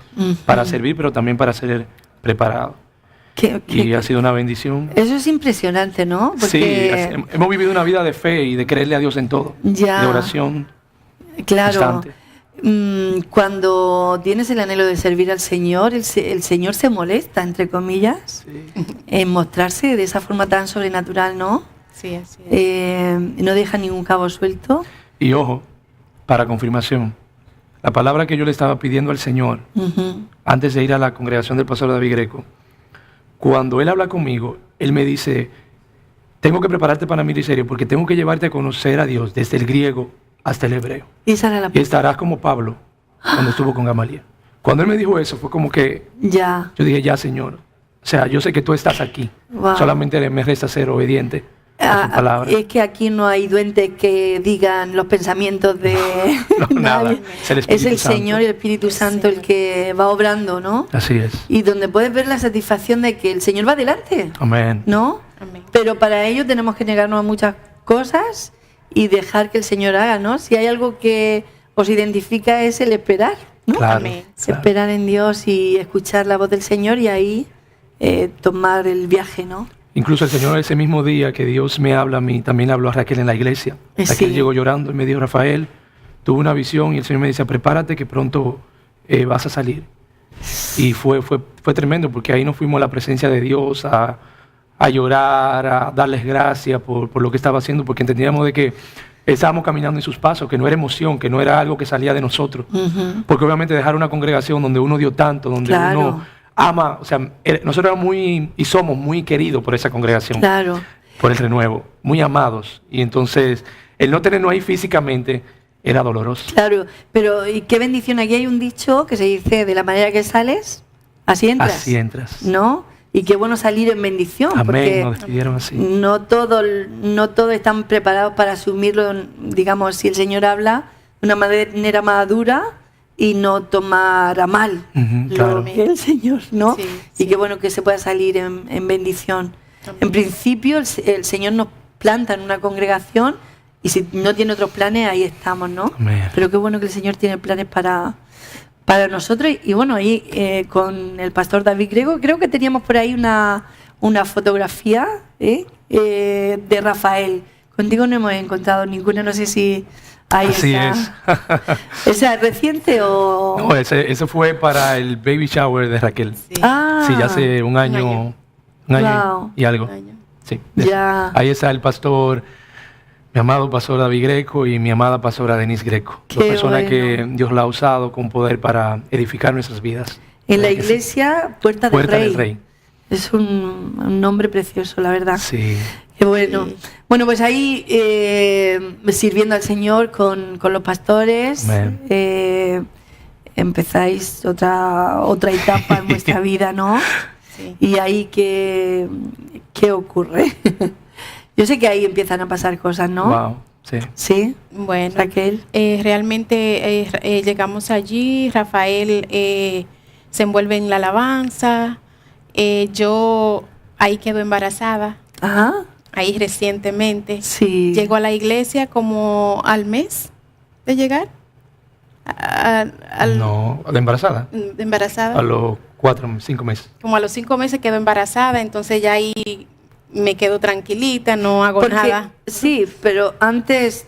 [SPEAKER 3] para servir, pero también para ser preparado. Y ha sido una bendición.
[SPEAKER 1] Eso es impresionante, ¿no? Porque
[SPEAKER 3] sí, hemos vivido una vida de fe y de creerle a Dios en todo.
[SPEAKER 1] Ya.
[SPEAKER 3] De oración.
[SPEAKER 1] Claro.
[SPEAKER 3] Constante.
[SPEAKER 1] Cuando tienes el anhelo de servir al Señor, el Señor se molesta, entre comillas, en mostrarse de esa forma tan sobrenatural, ¿no?
[SPEAKER 2] Sí, así es.
[SPEAKER 1] No deja ningún cabo suelto.
[SPEAKER 3] Y ojo, para confirmación, la palabra que yo le estaba pidiendo al Señor antes de ir a la congregación del pastor David Greco, cuando Él habla conmigo, Él me dice, tengo que prepararte para mi ministerio porque tengo que llevarte a conocer a Dios desde el griego hasta el hebreo.
[SPEAKER 1] Y
[SPEAKER 3] estarás como Pablo cuando estuvo con Gamaliel. Cuando Él me dijo eso, fue como que
[SPEAKER 1] ya.
[SPEAKER 3] Yo dije, ya, Señor. O sea, yo sé que tú estás aquí.
[SPEAKER 1] Wow.
[SPEAKER 3] Solamente me resta ser obediente a tu palabra.
[SPEAKER 1] Es que aquí no hay duendes que digan los pensamientos de
[SPEAKER 3] no, nada.
[SPEAKER 1] nadie. Es el Señor y el Espíritu Santo el que va obrando, ¿no?
[SPEAKER 3] Así es.
[SPEAKER 1] Y donde puedes ver la satisfacción de que el Señor va adelante.
[SPEAKER 3] Amén.
[SPEAKER 1] ¿No?
[SPEAKER 2] Amén.
[SPEAKER 1] Pero para ello tenemos que negarnos a muchas cosas y dejar que el Señor haga, ¿no? Si hay algo que os identifica es el esperar, ¿no?
[SPEAKER 3] Claro,
[SPEAKER 2] Amén.
[SPEAKER 3] claro.
[SPEAKER 1] Esperar en Dios y escuchar la voz del Señor y ahí tomar el viaje, ¿no?
[SPEAKER 3] Incluso el Señor, ese mismo día que Dios me habla a mí, también habló a Raquel en la iglesia. Raquel llegó llorando y me dijo, Rafael, tuve una visión y el Señor me dice, prepárate que pronto vas a salir. Y fue tremendo, porque ahí nos fuimos a la presencia de Dios a llorar, a darles gracias por lo que estaba haciendo, porque entendíamos de que estábamos caminando en sus pasos, que no era emoción, que no era algo que salía de nosotros. Porque obviamente dejar una congregación donde uno dio tanto, donde uno ama, o sea, nosotros éramos muy y somos muy queridos por esa congregación, por el Renuevo, muy amados. Y entonces, el no tenernos ahí físicamente era doloroso.
[SPEAKER 1] Claro, pero y qué bendición. Aquí hay un dicho que se dice, de la manera que sales, así entras.
[SPEAKER 3] Así entras.
[SPEAKER 1] ¿No? Y qué bueno salir en bendición.
[SPEAKER 3] Amén,
[SPEAKER 1] porque
[SPEAKER 3] nos despidieron así.
[SPEAKER 1] No todos están preparados para asumirlo, digamos, si el Señor habla de una manera madura y no tomar a mal lo que el Señor, ¿no? Y qué bueno que se pueda salir en bendición. Amén. En principio, el Señor nos planta en una congregación y si no tiene otros planes, ahí estamos, ¿no?
[SPEAKER 3] Amén.
[SPEAKER 1] Pero qué bueno que el Señor tiene planes para nosotros. Y bueno, ahí con el pastor David Grego, creo que teníamos por ahí una fotografía de Rafael. Contigo no hemos encontrado ninguna, no sé si ahí
[SPEAKER 3] así
[SPEAKER 1] está. ¿Esa es reciente o...?
[SPEAKER 3] No, ese fue para el baby shower de Raquel.
[SPEAKER 2] Sí,
[SPEAKER 3] sí ya hace un año y algo. Sí,
[SPEAKER 1] ya.
[SPEAKER 3] Ahí está el pastor, mi amado pastor David Greco y mi amada pastora Denise Greco. Dos personas que Dios la ha usado con poder para edificar nuestras vidas.
[SPEAKER 1] En la iglesia, Puerta del Rey. Es un nombre precioso, la verdad.
[SPEAKER 3] Sí.
[SPEAKER 1] Qué bueno. Sí. Bueno, pues ahí sirviendo al Señor con los pastores, empezáis otra etapa en vuestra vida, ¿no? Sí. Y ahí, ¿qué ocurre? Yo sé que ahí empiezan a pasar cosas, ¿no?
[SPEAKER 3] Wow, sí.
[SPEAKER 2] ¿Sí? Bueno,
[SPEAKER 1] Raquel.
[SPEAKER 2] Realmente llegamos allí, Rafael se envuelve en la alabanza, yo ahí quedo embarazada.
[SPEAKER 1] Ajá.
[SPEAKER 2] Ahí recientemente.
[SPEAKER 1] Sí.
[SPEAKER 2] Llego a la iglesia como al mes de llegar.
[SPEAKER 3] No, ¿de embarazada?
[SPEAKER 2] De embarazada.
[SPEAKER 3] A los 4, 5 meses.
[SPEAKER 2] Como a los 5 meses quedo embarazada, entonces ya ahí me quedo tranquilita, no hago nada.
[SPEAKER 1] Sí, pero antes,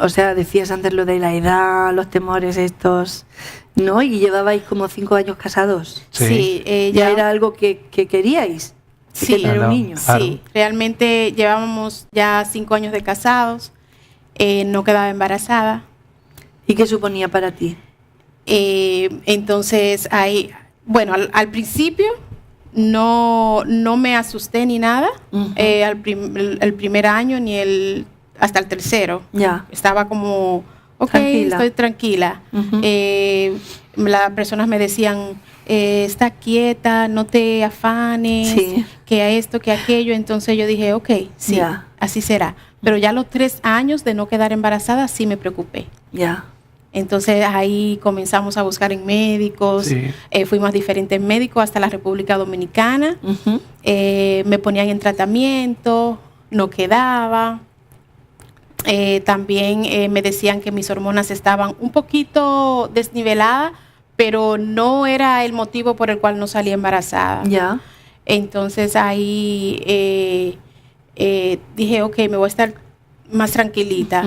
[SPEAKER 1] o sea, decías antes lo de la edad, los temores estos, ¿no? Y llevabais como 5 años casados.
[SPEAKER 2] Sí,
[SPEAKER 1] ya era algo que queríais.
[SPEAKER 2] Sí,
[SPEAKER 1] tener un niño.
[SPEAKER 2] Sí, realmente llevábamos ya 5 años de casados, no quedaba embarazada.
[SPEAKER 1] ¿Y qué suponía para ti?
[SPEAKER 2] Entonces, ahí, bueno, al principio no me asusté ni nada, el primer año ni hasta el tercero.
[SPEAKER 1] Ya.
[SPEAKER 2] Estaba como, ok, estoy tranquila. Las personas me decían, está quieta, no te afanes, que esto, que aquello. Entonces yo dije, ok, sí, así será. Pero ya a los 3 años de no quedar embarazada, sí me preocupé.
[SPEAKER 1] Ya.
[SPEAKER 2] Entonces ahí comenzamos a buscar en médicos, fuimos a diferentes médicos hasta la República Dominicana, me ponían en tratamiento, no quedaba. También me decían que mis hormonas estaban un poquito desniveladas, pero no era el motivo por el cual no salí embarazada.
[SPEAKER 1] Ya.
[SPEAKER 2] Entonces ahí dije, ok, me voy a estar más tranquilita,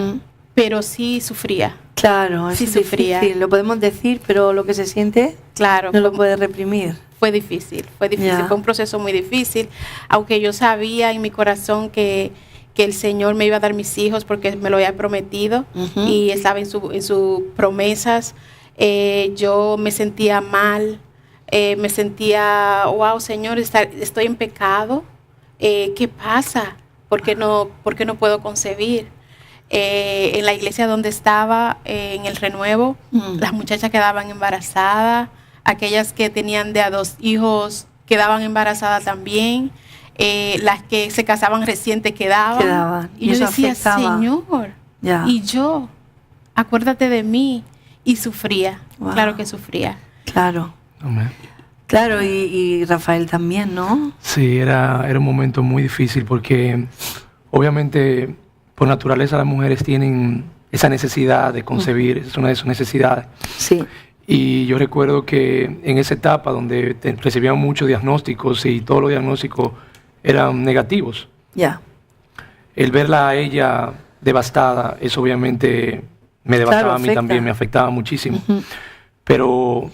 [SPEAKER 2] pero sí sufría.
[SPEAKER 1] Claro,
[SPEAKER 2] sí sufría.
[SPEAKER 1] Difícil, lo podemos decir, pero lo que se siente,
[SPEAKER 2] claro,
[SPEAKER 1] no lo puede reprimir.
[SPEAKER 2] Fue difícil, fue un proceso muy difícil, aunque yo sabía en mi corazón que el Señor me iba a dar mis hijos porque me lo había prometido y estaba en sus promesas. Yo me sentía mal, me sentía, wow, Señor, estoy en pecado, ¿qué pasa? ¿Por qué no puedo concebir? En la iglesia donde estaba, en el Renuevo, las muchachas quedaban embarazadas, aquellas que tenían de a 2 hijos quedaban embarazadas también, las que se casaban recientes quedaban. Y yo decía, Señor, y yo, acuérdate de mí. Y sufría, claro que sufría.
[SPEAKER 1] Claro.
[SPEAKER 3] Amén.
[SPEAKER 1] Claro, y Rafael también, ¿no?
[SPEAKER 3] Sí, era un momento muy difícil porque obviamente por naturaleza las mujeres tienen esa necesidad de concebir, es una de sus necesidades.
[SPEAKER 1] Sí.
[SPEAKER 3] Y yo recuerdo que en esa etapa donde recibían muchos diagnósticos y todos los diagnósticos eran negativos,
[SPEAKER 1] Ya.
[SPEAKER 3] el verla a ella devastada, eso obviamente me devastaba,
[SPEAKER 1] Claro,
[SPEAKER 3] a mí
[SPEAKER 1] afecta.
[SPEAKER 3] también, me afectaba muchísimo. Pero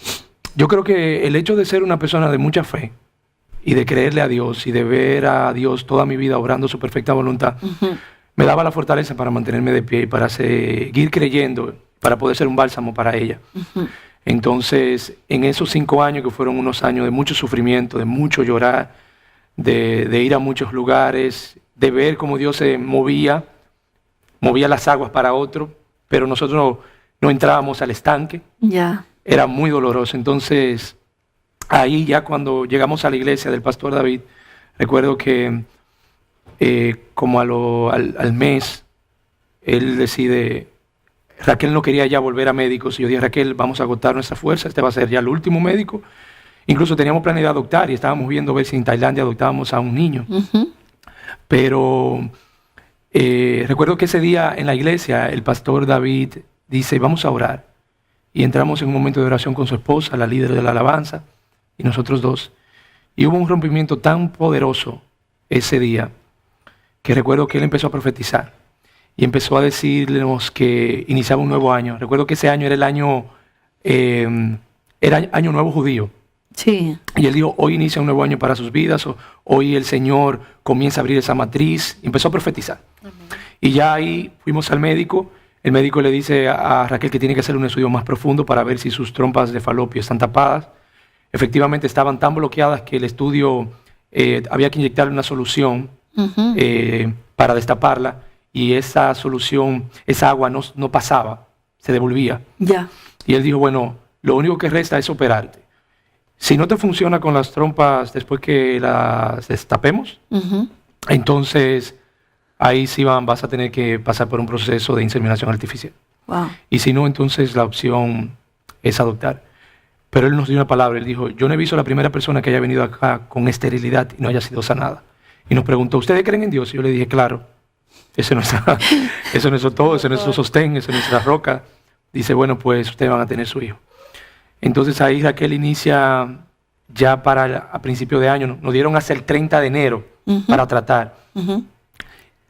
[SPEAKER 3] yo creo que el hecho de ser una persona de mucha fe y de creerle a Dios y de ver a Dios toda mi vida obrando su perfecta voluntad, me daba la fortaleza para mantenerme de pie y para seguir creyendo, para poder ser un bálsamo para ella. Entonces, en esos 5 años, que fueron unos años de mucho sufrimiento, de mucho llorar, de ir a muchos lugares, de ver cómo Dios se movía las aguas para otro, pero nosotros no entrábamos al estanque,
[SPEAKER 1] Ya.
[SPEAKER 3] era muy doloroso. Entonces, ahí ya cuando llegamos a la iglesia del pastor David, recuerdo que como al mes, él decide, Raquel no quería ya volver a médicos, y yo dije, Raquel, vamos a agotar nuestra fuerza, este va a ser ya el último médico. Incluso teníamos planeado adoptar y estábamos viendo ver si en Tailandia adoptábamos a un niño. Pero recuerdo que ese día en la iglesia el pastor David dice, vamos a orar. Y entramos en un momento de oración con su esposa, la líder de la alabanza, y nosotros dos. Y hubo un rompimiento tan poderoso ese día que recuerdo que él empezó a profetizar y empezó a decirnos que iniciaba un nuevo año. Recuerdo que ese año era el año, era año nuevo judío.
[SPEAKER 1] Sí.
[SPEAKER 3] Y él dijo, hoy inicia un nuevo año para sus vidas, hoy el Señor comienza a abrir esa matriz. Y empezó a profetizar. Y ya ahí fuimos al médico. El médico le dice a Raquel que tiene que hacer un estudio más profundo para ver si sus trompas de falopio están tapadas. Efectivamente estaban tan bloqueadas que el estudio había que inyectarle una solución para destaparla, y esa solución, esa agua no pasaba, se devolvía.
[SPEAKER 1] Ya.
[SPEAKER 3] Y él dijo, bueno, lo único que resta es operarte. Si no te funciona con las trompas después que las destapemos, entonces ahí sí vas a tener que pasar por un proceso de inseminación artificial.
[SPEAKER 1] Wow.
[SPEAKER 3] Y si no, entonces la opción es adoptar. Pero él nos dio una palabra, él dijo, yo no he visto a la primera persona que haya venido acá con esterilidad y no haya sido sanada. Y nos preguntó, ¿ustedes creen en Dios? Y yo le dije, claro, eso no es nuestro todo, ese es nuestro sostén, esa es nuestra roca. Dice, bueno, pues ustedes van a tener su hijo. Entonces ahí Raquel inicia ya a principio de año, nos dieron hasta el 30 de enero para tratar.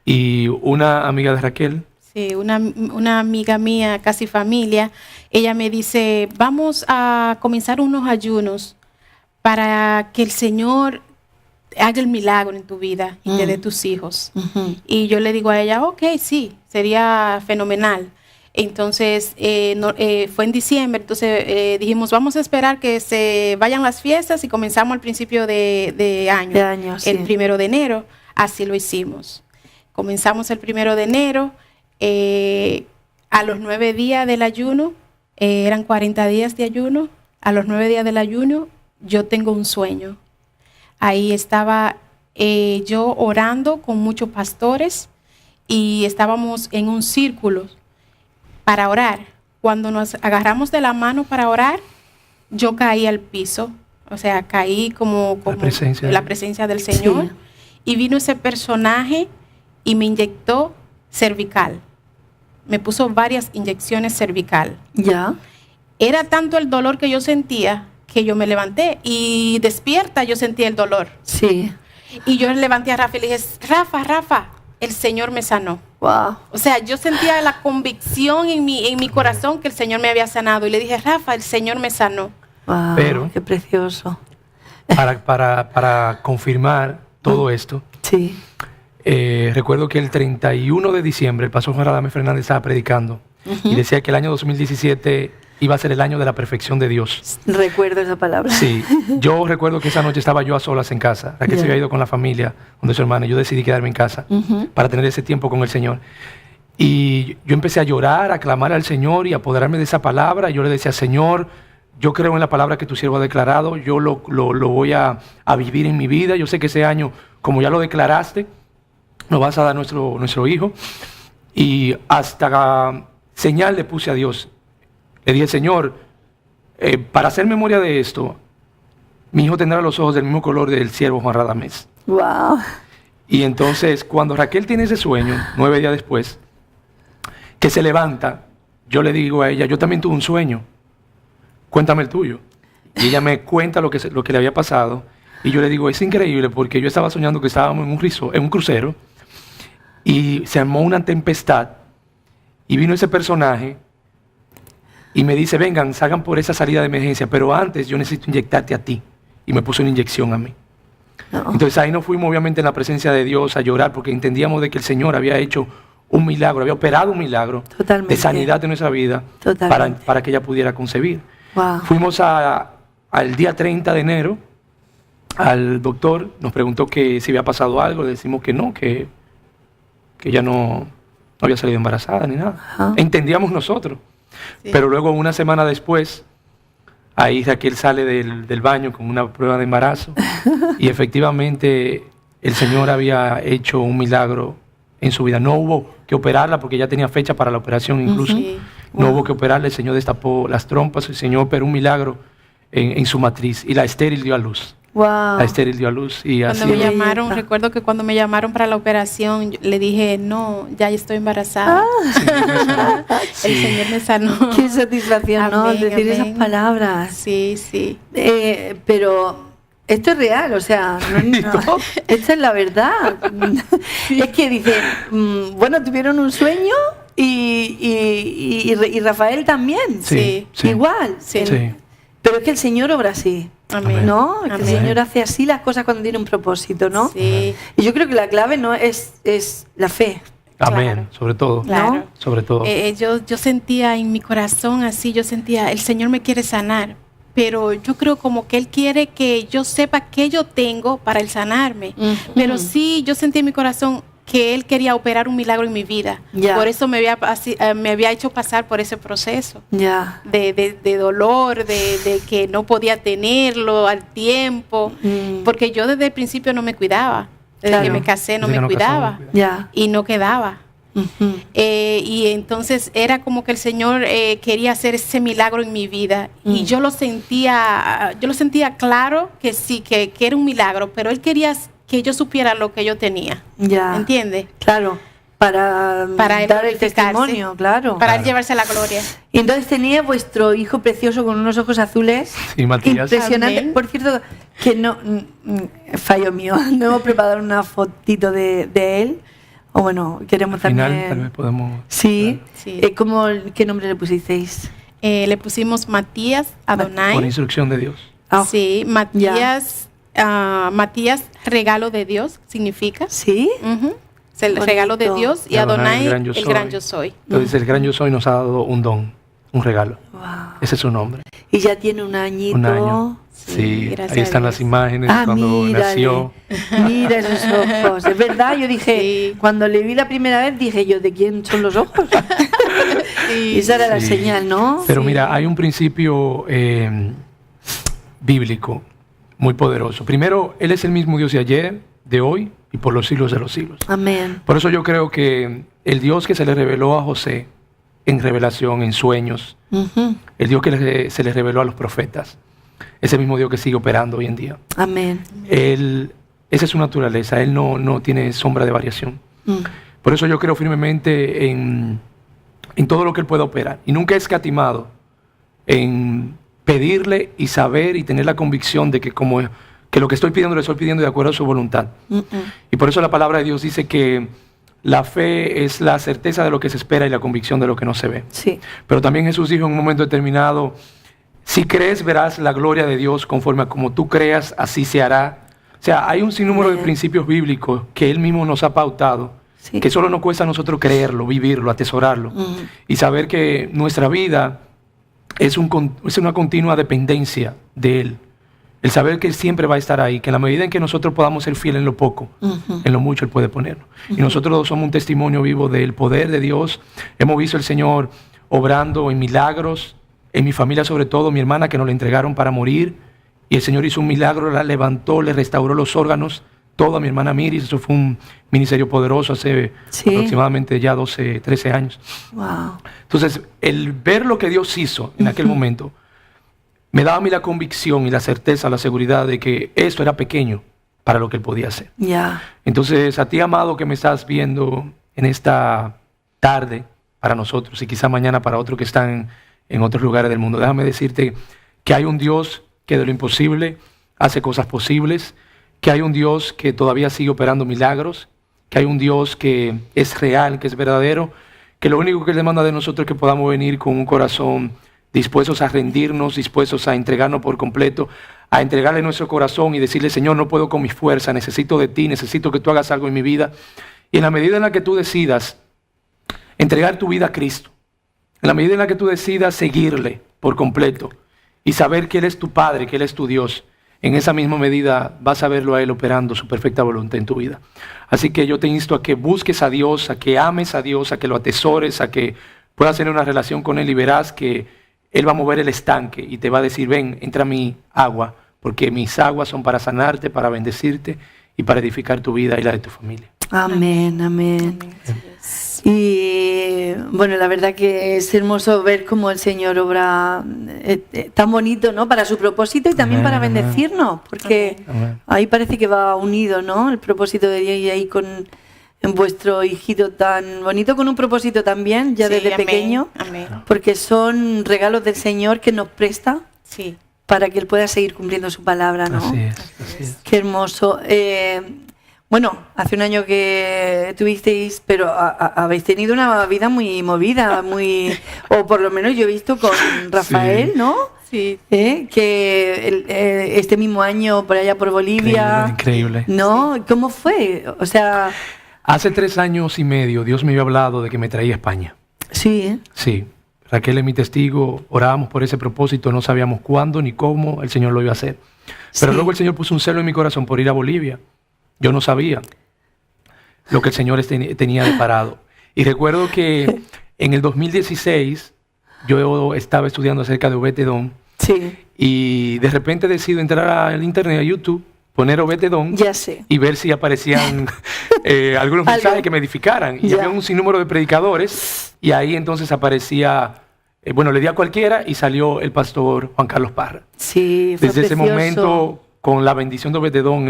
[SPEAKER 3] Y una amiga de Raquel,
[SPEAKER 2] Sí, una amiga mía, casi familia, ella me dice, vamos a comenzar unos ayunos para que el Señor haga el milagro en tu vida y te dé tus hijos. Y yo le digo a ella, ok, sí, sería fenomenal. Entonces, fue en diciembre, entonces dijimos, vamos a esperar que se vayan las fiestas y comenzamos al principio de año.
[SPEAKER 1] De año, sí.
[SPEAKER 2] El 1 de enero, así lo hicimos. Comenzamos el 1 de enero, a los 9 días del ayuno, eran 40 días de ayuno, a los 9 días del ayuno, yo tengo un sueño. Ahí estaba yo orando con muchos pastores y estábamos en un círculo para orar. Cuando nos agarramos de la mano para orar, yo caí al piso, o sea, caí como la presencia del Señor.
[SPEAKER 1] Sí.
[SPEAKER 2] Y vino ese personaje y me inyectó cervical. Me puso varias inyecciones cervical.
[SPEAKER 1] Ya.
[SPEAKER 2] Era tanto el dolor que yo sentía que yo me levanté y despierta yo sentía el dolor.
[SPEAKER 1] Sí.
[SPEAKER 2] Y yo le levanté a Rafa y le dije, Rafa, el Señor me sanó.
[SPEAKER 1] Wow.
[SPEAKER 2] O sea, yo sentía la convicción en mi corazón que el Señor me había sanado. Y le dije, Rafa, el Señor me sanó.
[SPEAKER 1] Wow.
[SPEAKER 3] Pero-
[SPEAKER 1] Qué precioso.
[SPEAKER 3] para confirmar todo esto,
[SPEAKER 1] Sí.
[SPEAKER 3] recuerdo que el 31 de diciembre el pastor Juan Radamés Fernández estaba predicando y decía que el año 2017 iba a ser el año de la perfección de Dios.
[SPEAKER 1] Recuerdo esa palabra.
[SPEAKER 3] Sí, yo recuerdo que esa noche estaba yo a solas en casa. Raquel se había ido con la familia, donde su hermana. Yo decidí quedarme en casa para tener ese tiempo con el Señor. Y yo empecé a llorar, a clamar al Señor y a apoderarme de esa palabra. Yo le decía, Señor, yo creo en la palabra que tu siervo ha declarado. Yo lo voy a vivir en mi vida. Yo sé que ese año, como ya lo declaraste, nos vas a dar nuestro hijo. Y hasta señal le puse a Dios. Le dije, Señor, para hacer memoria de esto, mi hijo tendrá los ojos del mismo color del siervo Juan Radamés.
[SPEAKER 1] Wow.
[SPEAKER 3] Y entonces, cuando Raquel tiene ese sueño, 9 días después, que se levanta, yo le digo a ella, yo también tuve un sueño. cuéntame el tuyo. Y ella me cuenta lo que le había pasado. Y yo le digo, es increíble porque yo estaba soñando que estábamos en un crucero y se armó una tempestad y vino ese personaje y me dice, vengan, salgan por esa salida de emergencia, pero antes yo necesito inyectarte a ti. Y me puso una inyección a mí. No. Entonces ahí nos fuimos obviamente en la presencia de Dios a llorar porque entendíamos de que el Señor había hecho un milagro, había operado un milagro de sanidad en nuestra vida para que ella pudiera concebir.
[SPEAKER 1] Wow.
[SPEAKER 3] Fuimos al día 30 de enero al doctor, nos preguntó que si había pasado algo, le decimos que no, que ella no había salido embarazada ni nada. Entendíamos nosotros. Sí. Pero luego una semana después, ahí Raquel sale del baño con una prueba de embarazo y efectivamente el Señor había hecho un milagro en su vida. No hubo que operarla porque ya tenía fecha para la operación incluso. Sí. No hubo que operarla, el Señor destapó las trompas, el Señor operó un milagro en su matriz y la estéril dio a luz.
[SPEAKER 1] Wow.
[SPEAKER 3] La estéril dio a luz y
[SPEAKER 2] cuando
[SPEAKER 3] así.
[SPEAKER 2] Me llamaron, recuerdo que cuando me llamaron para la operación, le dije, no, ya estoy embarazada.
[SPEAKER 3] Sí.
[SPEAKER 2] El Señor me sanó.
[SPEAKER 1] Qué satisfacción, amén, ¿no? Decir esas palabras.
[SPEAKER 2] Sí, sí.
[SPEAKER 1] Pero esto es real, o sea, no, esta es la verdad. Sí. Es que dicen, bueno, tuvieron un sueño y Rafael también.
[SPEAKER 3] Sí.
[SPEAKER 1] Igual.
[SPEAKER 3] Sí.
[SPEAKER 1] Pero es que el Señor obra así.
[SPEAKER 2] Amén.
[SPEAKER 1] ¿No? Que
[SPEAKER 2] Amén.
[SPEAKER 1] el Señor hace así las cosas cuando tiene un propósito, ¿no?
[SPEAKER 2] Sí.
[SPEAKER 1] Y yo creo que la clave no es la fe.
[SPEAKER 3] Amén,
[SPEAKER 2] Claro.
[SPEAKER 3] sobre todo.
[SPEAKER 2] Claro.
[SPEAKER 1] ¿No?
[SPEAKER 3] Sobre todo.
[SPEAKER 2] Yo sentía en mi corazón así, yo sentía, el Señor me quiere sanar, pero yo creo como que Él quiere que yo sepa qué yo tengo para Él sanarme. Pero sí, yo sentí en mi corazón que Él quería operar un milagro en mi vida. Por eso me había hecho pasar por ese proceso de dolor, de que no podía tenerlo al tiempo, porque yo desde el principio no me cuidaba. Desde que me casé no me cuidaba y no quedaba. Y entonces era como que el Señor quería hacer ese milagro en mi vida y yo lo sentía claro que sí, que era un milagro, pero Él quería que yo supiera lo que yo tenía. ¿Entiende?
[SPEAKER 1] Claro. Para dar el testimonio, claro.
[SPEAKER 2] Para Él llevarse la gloria.
[SPEAKER 1] Y entonces tenía vuestro hijo precioso con unos ojos azules.
[SPEAKER 3] Sí, Matías.
[SPEAKER 1] Impresionante.
[SPEAKER 2] Amén.
[SPEAKER 1] Por cierto, que no, fallo mío, no hemos preparado una fotito de él. O bueno, queremos
[SPEAKER 3] Al final,
[SPEAKER 1] también.
[SPEAKER 3] tal vez podemos.
[SPEAKER 1] Sí.
[SPEAKER 2] Sí.
[SPEAKER 1] ¿Qué nombre le pusisteis?
[SPEAKER 2] Le pusimos Matías Adonai.
[SPEAKER 3] Por instrucción de Dios.
[SPEAKER 2] Sí, Matías. Matías, regalo de Dios, significa.
[SPEAKER 1] Sí.
[SPEAKER 2] Es el regalo de Dios y Adonai, el gran yo soy.
[SPEAKER 3] Entonces, el gran yo soy nos ha dado un don, un regalo.
[SPEAKER 1] Wow.
[SPEAKER 3] Ese es su nombre.
[SPEAKER 1] Y ya tiene un añito.
[SPEAKER 3] Un año. Sí, ahí están las imágenes cuando
[SPEAKER 1] mírale.
[SPEAKER 3] nació.
[SPEAKER 1] Mira esos ojos. Es verdad, yo dije, cuando le vi la primera vez, dije yo, ¿de quién son los ojos? Y esa era la señal, ¿no?
[SPEAKER 3] Pero mira, hay un principio bíblico muy poderoso. Primero, Él es el mismo Dios de ayer, de hoy y por los siglos de los siglos.
[SPEAKER 1] Amén.
[SPEAKER 3] Por eso yo creo que el Dios que se le reveló a José en revelación, en sueños, el Dios que se le reveló a los profetas, es el mismo Dios que sigue operando hoy en día.
[SPEAKER 1] Amén.
[SPEAKER 3] Esa es su naturaleza, Él no tiene sombra de variación. Por eso yo creo firmemente en todo lo que Él pueda operar. Y nunca he escatimado en pedirle y saber y tener la convicción de que lo que estoy pidiendo, lo estoy pidiendo de acuerdo a su voluntad. Y por eso la palabra de Dios dice que la fe es la certeza de lo que se espera y la convicción de lo que no se ve.
[SPEAKER 1] Sí.
[SPEAKER 3] Pero también Jesús dijo en un momento determinado, si crees verás la gloria de Dios conforme a como tú creas, así se hará. O sea, hay un sinnúmero de principios bíblicos que Él mismo nos ha pautado, que solo nos cuesta a nosotros creerlo, vivirlo, atesorarlo y saber que nuestra vida es una continua dependencia de Él. El saber que Él siempre va a estar ahí, que en la medida en que nosotros podamos ser fieles en lo poco, en lo mucho Él puede ponerlo. Y nosotros somos un testimonio vivo del poder de Dios. Hemos visto al Señor obrando en milagros, en mi familia sobre todo, mi hermana que nos la entregaron para morir, y el Señor hizo un milagro, la levantó, le restauró los órganos, todo a mi hermana Miris. Eso fue un ministerio poderoso hace aproximadamente ya 12, 13 años.
[SPEAKER 1] Wow.
[SPEAKER 3] Entonces, el ver lo que Dios hizo en aquel momento, me daba a mí la convicción y la certeza, la seguridad de que esto era pequeño para lo que Él podía hacer. Entonces, a ti, amado, que me estás viendo en esta tarde para nosotros y quizá mañana para otros que están en otros lugares del mundo. Déjame decirte que hay un Dios que de lo imposible hace cosas posibles, que hay un Dios que todavía sigue operando milagros, que hay un Dios que es real, que es verdadero, que lo único que Él demanda de nosotros es que podamos venir con un corazón dispuestos a rendirnos, dispuestos a entregarnos por completo, a entregarle nuestro corazón y decirle, Señor, no puedo con mis fuerzas, necesito de ti, necesito que tú hagas algo en mi vida. Y en la medida en la que tú decidas entregar tu vida a Cristo, en la medida en la que tú decidas seguirle por completo y saber que Él es tu Padre, que Él es tu Dios, en esa misma medida vas a verlo a Él operando su perfecta voluntad en tu vida. Así que yo te insto a que busques a Dios, a que ames a Dios, a que lo atesores, a que puedas tener una relación con Él y verás que Él va a mover el estanque y te va a decir, ven, entra a mi agua, porque mis aguas son para sanarte, para bendecirte y para edificar tu vida y la de tu familia.
[SPEAKER 1] Amén, amén. Y bueno, la verdad que es hermoso ver cómo el Señor obra tan bonito, ¿no? Para su propósito y también para bendecirnos, porque ahí parece que va unido, ¿no? El propósito de Dios y ahí con vuestro hijito tan bonito, con un propósito también, ya desde pequeño, porque son regalos del Señor que nos presta para que Él pueda seguir cumpliendo su palabra, ¿no?
[SPEAKER 3] Así es.
[SPEAKER 1] Qué hermoso. Bueno, hace un año que tuvisteis, pero habéis tenido una vida muy movida, o por lo menos yo he visto con Rafael, ¿no?
[SPEAKER 2] Sí.
[SPEAKER 1] Que este mismo año por allá por Bolivia.
[SPEAKER 3] Increíble.
[SPEAKER 1] ¿No? ¿Cómo fue? O sea...
[SPEAKER 3] Hace 3 años y medio Dios me había hablado de que me traía a España.
[SPEAKER 1] Sí.
[SPEAKER 3] Sí. Raquel es mi testigo, orábamos por ese propósito, no sabíamos cuándo ni cómo el Señor lo iba a hacer. Pero luego el Señor puso un celo en mi corazón por ir a Bolivia. Yo no sabía lo que el Señor tenía deparado. Y recuerdo que en el 2016 yo estaba estudiando acerca de Obed-Edom.
[SPEAKER 1] Sí.
[SPEAKER 3] Y de repente decido entrar al internet, a YouTube, poner Obed-Edom y ver si aparecían algunos mensajes que me edificaran. Y había un sinnúmero de predicadores y ahí entonces aparecía, le di a cualquiera y salió el pastor Juan Carlos Parra.
[SPEAKER 1] Sí, fue
[SPEAKER 3] Desde ese
[SPEAKER 1] precioso.
[SPEAKER 3] momento, con la bendición de Obed-Edom,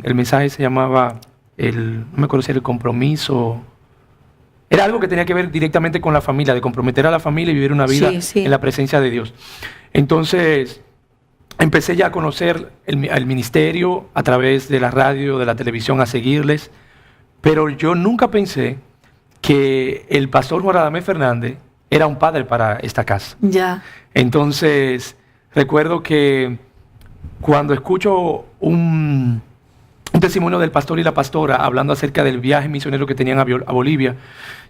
[SPEAKER 3] el mensaje se llamaba, no me acuerdo si era el compromiso. Era algo que tenía que ver directamente con la familia, de comprometer a la familia y vivir una vida en la presencia de Dios. Entonces, empecé ya a conocer el ministerio a través de la radio, de la televisión, a seguirles. Pero yo nunca pensé que el pastor Juan Radamés Fernández era un padre para esta casa.
[SPEAKER 1] Ya.
[SPEAKER 3] Entonces, recuerdo que cuando escucho un testimonio del pastor y la pastora hablando acerca del viaje misionero que tenían a Bolivia,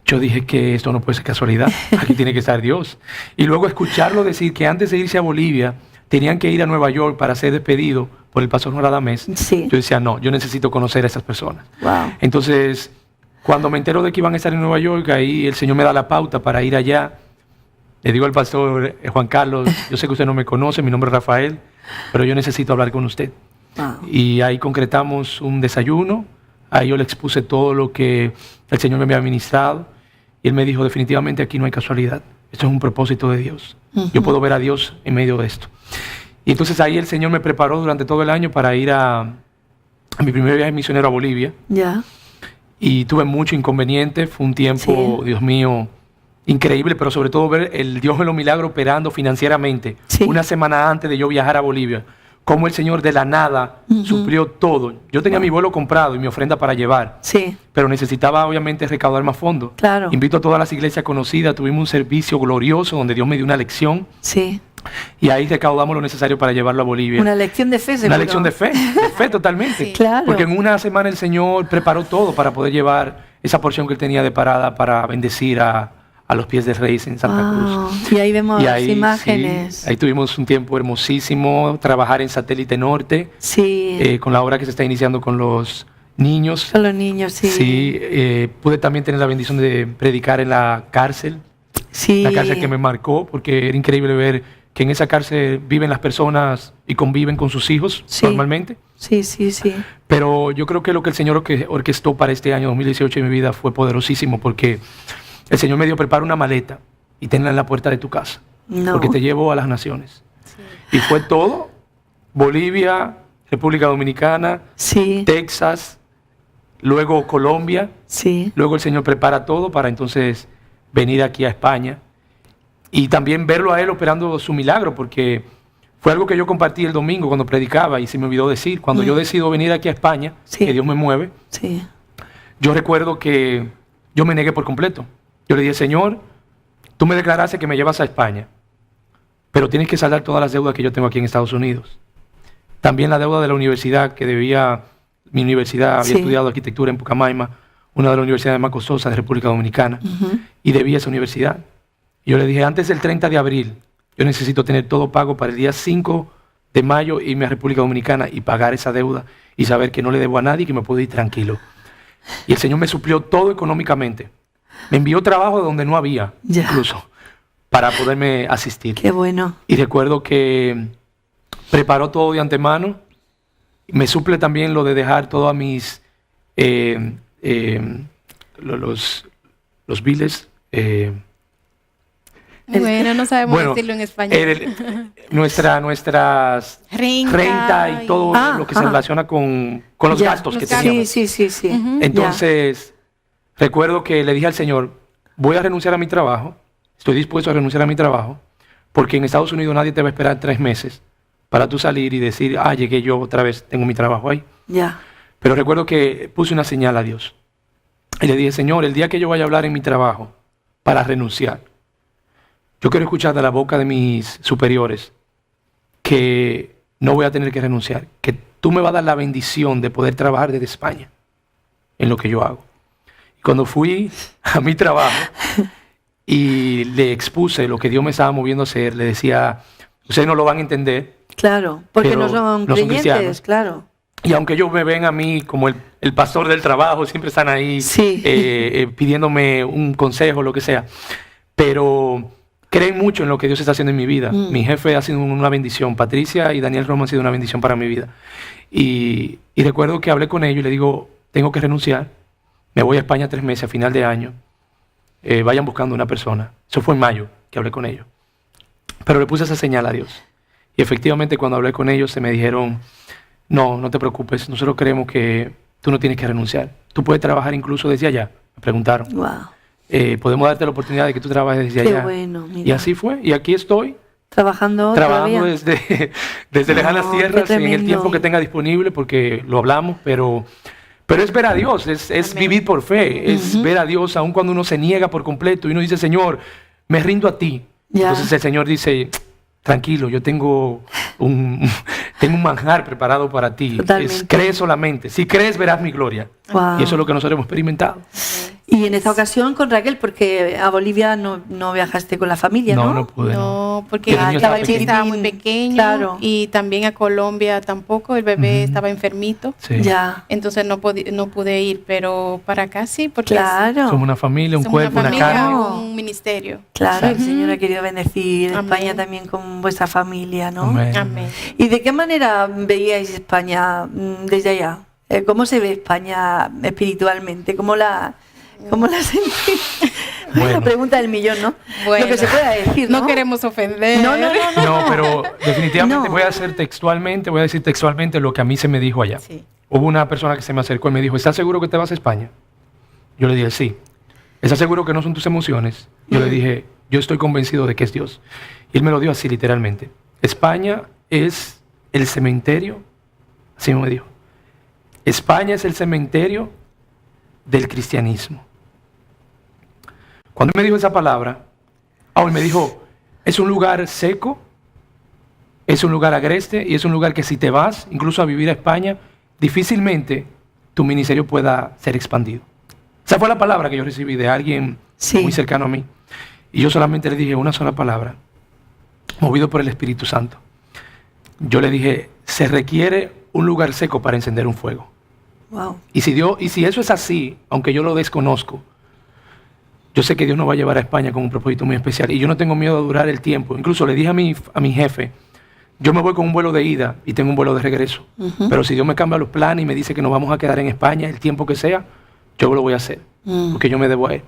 [SPEAKER 3] yo dije que esto no puede ser casualidad, aquí tiene que estar Dios. Y luego escucharlo decir que antes de irse a Bolivia tenían que ir a Nueva York para ser despedido por el pastor Radamés.
[SPEAKER 1] Sí.
[SPEAKER 3] Yo decía, no, yo necesito conocer a esas personas.
[SPEAKER 1] Wow.
[SPEAKER 3] Entonces, cuando me entero de que iban a estar en Nueva York, ahí el Señor me da la pauta para ir allá. Le digo al pastor Juan Carlos, yo sé que usted no me conoce, mi nombre es Rafael, pero yo necesito hablar con usted.
[SPEAKER 1] Wow.
[SPEAKER 3] Y ahí concretamos un desayuno, ahí yo le expuse todo lo que el Señor me había ministrado, y él me dijo, definitivamente aquí no hay casualidad, esto es un propósito de Dios. Yo puedo ver a Dios en medio de esto. Y entonces ahí el Señor me preparó durante todo el año para ir a mi primer viaje misionero a Bolivia.
[SPEAKER 1] Ya.
[SPEAKER 3] Y tuve mucho inconveniente, fue un tiempo, Dios mío, increíble, pero sobre todo ver el Dios de los milagros operando financieramente. Una semana antes de yo viajar a Bolivia, cómo el Señor de la nada suplió todo. Yo tenía mi vuelo comprado y mi ofrenda para llevar, pero necesitaba obviamente recaudar más fondos.
[SPEAKER 1] Claro.
[SPEAKER 3] Invito a todas las iglesias conocidas, tuvimos un servicio glorioso donde Dios me dio una lección.
[SPEAKER 1] Sí.
[SPEAKER 3] Y ahí recaudamos lo necesario para llevarlo a Bolivia.
[SPEAKER 1] Una lección de fe, seguro.
[SPEAKER 3] Una lección de fe totalmente.
[SPEAKER 1] Claro.
[SPEAKER 3] Porque en una semana el Señor preparó todo para poder llevar esa porción que Él tenía de parada para bendecir a los pies del Rey en Santa Cruz.
[SPEAKER 1] Y ahí vemos
[SPEAKER 3] ahí,
[SPEAKER 1] imágenes.
[SPEAKER 3] Sí, ahí tuvimos un tiempo hermosísimo, trabajar en Satélite Norte, con la obra que se está iniciando con los niños.
[SPEAKER 1] Con los niños, sí.
[SPEAKER 3] Sí, pude también tener la bendición de predicar en la cárcel.
[SPEAKER 1] Sí.
[SPEAKER 3] La cárcel que me marcó, porque era increíble ver que en esa cárcel viven las personas y conviven con sus hijos normalmente.
[SPEAKER 1] Sí, sí, sí.
[SPEAKER 3] Pero yo creo que lo que el Señor orquestó para este año 2018 en mi vida fue poderosísimo, porque el Señor me dio, prepara una maleta y tenla en la puerta de tu casa, porque te llevo a las naciones. Sí. Y fue todo, Bolivia, República Dominicana, Texas, luego Colombia, luego el Señor prepara todo para entonces venir aquí a España. Y también verlo a Él operando su milagro, porque fue algo que yo compartí el domingo cuando predicaba y se me olvidó decir. Cuando yo decido venir aquí a España,
[SPEAKER 1] Sí.
[SPEAKER 3] que Dios me mueve,
[SPEAKER 1] Sí.
[SPEAKER 3] yo recuerdo que yo me negué por completo. Yo le dije, Señor, tú me declaraste que me llevas a España, pero tienes que saldar todas las deudas que yo tengo aquí en Estados Unidos. También la deuda de la universidad que debía, mi universidad, había
[SPEAKER 1] Sí.
[SPEAKER 3] estudiado arquitectura en Pucamaima, una de las universidades más costosas de República Dominicana, y debía esa universidad. Y yo le dije, antes del 30 de abril, yo necesito tener todo pago para el día 5 de mayo, irme a República Dominicana y pagar esa deuda y saber que no le debo a nadie y que me puedo ir tranquilo. Y el Señor me suplió todo económicamente. Me envió trabajo donde no había,
[SPEAKER 1] Ya.
[SPEAKER 3] incluso, para poderme asistir.
[SPEAKER 1] Qué bueno.
[SPEAKER 3] Y recuerdo que preparó todo de antemano. Me suple también lo de dejar todos mis los biles.
[SPEAKER 2] Bueno, no sabemos
[SPEAKER 3] Bueno,
[SPEAKER 2] decirlo en español.
[SPEAKER 3] nuestras renta y todo lo que se relaciona con los
[SPEAKER 1] Ya.
[SPEAKER 3] gastos que
[SPEAKER 2] Los gastos.
[SPEAKER 3] teníamos.
[SPEAKER 1] Sí.
[SPEAKER 3] Entonces, recuerdo que le dije al Señor, voy a renunciar a mi trabajo, estoy dispuesto a renunciar a mi trabajo, porque en Estados Unidos nadie te va a esperar 3 meses para tú salir y decir, llegué yo otra vez, tengo mi trabajo ahí.
[SPEAKER 1] Ya.
[SPEAKER 3] Pero recuerdo que puse una señal a Dios. Y le dije, Señor, el día que yo vaya a hablar en mi trabajo para renunciar, yo quiero escuchar de la boca de mis superiores que no voy a tener que renunciar, que tú me vas a dar la bendición de poder trabajar desde España en lo que yo hago. Y cuando fui a mi trabajo y le expuse lo que Dios me estaba moviendo a hacer, le decía, ustedes no lo van a entender.
[SPEAKER 1] Claro, porque
[SPEAKER 3] Pero
[SPEAKER 1] no son
[SPEAKER 3] no son
[SPEAKER 1] creyentes,
[SPEAKER 3] cristianos.
[SPEAKER 1] claro.
[SPEAKER 3] Y aunque ellos me ven a mí como el pastor del trabajo, siempre están ahí
[SPEAKER 1] Sí.
[SPEAKER 3] pidiéndome un consejo, lo que sea. Pero creen mucho en lo que Dios está haciendo en mi vida. Mi jefe ha sido una bendición. Patricia y Daniel Roma han sido una bendición para mi vida. Y recuerdo que hablé con ellos y le digo, tengo que renunciar. Me voy a España 3 meses a final de año. Vayan buscando una persona. Eso fue en mayo que hablé con ellos. Pero le puse esa señal a Dios. Y efectivamente cuando hablé con ellos se me dijeron, no te preocupes, nosotros creemos que tú no tienes que renunciar. Tú puedes trabajar incluso desde allá. Me preguntaron.
[SPEAKER 1] Wow.
[SPEAKER 3] Podemos darte la oportunidad de que tú trabajes desde
[SPEAKER 1] Qué
[SPEAKER 3] allá.
[SPEAKER 1] bueno, mira.
[SPEAKER 3] Y así fue. Y aquí estoy,
[SPEAKER 1] Trabajando
[SPEAKER 3] trabajando
[SPEAKER 1] todavía.
[SPEAKER 3] desde lejanas
[SPEAKER 1] qué
[SPEAKER 3] tierras, en el
[SPEAKER 1] tremendo.
[SPEAKER 3] tiempo que tenga disponible, porque lo hablamos, pero es ver a Dios, es vivir por fe, es ver a Dios aun cuando uno se niega por completo y uno dice, Señor, me rindo a ti.
[SPEAKER 1] Ya.
[SPEAKER 3] Entonces el Señor dice, tranquilo, yo tengo un manjar preparado para ti.
[SPEAKER 1] Totalmente.
[SPEAKER 3] Cree solamente. Si crees, verás mi gloria.
[SPEAKER 1] Wow.
[SPEAKER 3] Y eso es lo que nosotros hemos experimentado.
[SPEAKER 1] Y en esta ocasión con Raquel, porque a Bolivia no viajaste con la familia, ¿no?
[SPEAKER 3] No pude.
[SPEAKER 2] No, porque
[SPEAKER 3] El niño estaba
[SPEAKER 2] estaba muy pequeño.
[SPEAKER 1] Claro.
[SPEAKER 2] Y también a Colombia tampoco, el bebé estaba enfermito.
[SPEAKER 3] Sí.
[SPEAKER 1] Ya.
[SPEAKER 2] Entonces no pude ir, pero para acá sí, porque
[SPEAKER 1] Claro.
[SPEAKER 3] Somos una familia, un
[SPEAKER 2] somos
[SPEAKER 3] cuerpo,
[SPEAKER 2] una
[SPEAKER 3] una
[SPEAKER 2] familia,
[SPEAKER 3] carne.
[SPEAKER 2] un ministerio.
[SPEAKER 1] Claro, el Señor ha querido bendecir
[SPEAKER 2] Amén.
[SPEAKER 1] España también con vuestra familia, ¿no?
[SPEAKER 3] Amén.
[SPEAKER 2] Amén.
[SPEAKER 1] ¿Y de qué manera veíais España desde allá? ¿Cómo se ve España espiritualmente? ¿Cómo la sentís?
[SPEAKER 3] Bueno.
[SPEAKER 1] La pregunta del millón, ¿no?
[SPEAKER 2] Bueno,
[SPEAKER 1] Lo que se pueda decir, ¿no?
[SPEAKER 2] No queremos ofender.
[SPEAKER 1] No.
[SPEAKER 3] No, pero definitivamente
[SPEAKER 1] No.
[SPEAKER 3] voy a decir textualmente lo que a mí se me dijo allá.
[SPEAKER 2] Sí.
[SPEAKER 3] Hubo una persona que se me acercó y me dijo, ¿estás seguro que te vas a España? Yo le dije, sí. ¿Estás seguro que no son tus emociones? Yo le dije, yo estoy convencido de que es Dios. Y él me lo dio así literalmente. España es el cementerio, así me dijo. España es el cementerio del cristianismo. Cuando me dijo esa palabra, él me dijo, es un lugar seco, es un lugar agreste y es un lugar que si te vas incluso a vivir a España, difícilmente tu ministerio pueda ser expandido. Esa fue la palabra que yo recibí de alguien
[SPEAKER 1] Sí.
[SPEAKER 3] muy cercano a mí. Y yo solamente le dije una sola palabra, movido por el Espíritu Santo. Yo le dije, se requiere un lugar seco para encender un fuego.
[SPEAKER 1] Wow.
[SPEAKER 3] Y si eso es así, aunque yo lo desconozco, yo sé que Dios nos va a llevar a España con un propósito muy especial. Y yo no tengo miedo de durar el tiempo. Incluso le dije a mi jefe, yo me voy con un vuelo de ida y tengo un vuelo de regreso. Pero si Dios me cambia los planes y me dice que nos vamos a quedar en España el tiempo que sea, yo lo voy a hacer. Porque yo me debo a Él.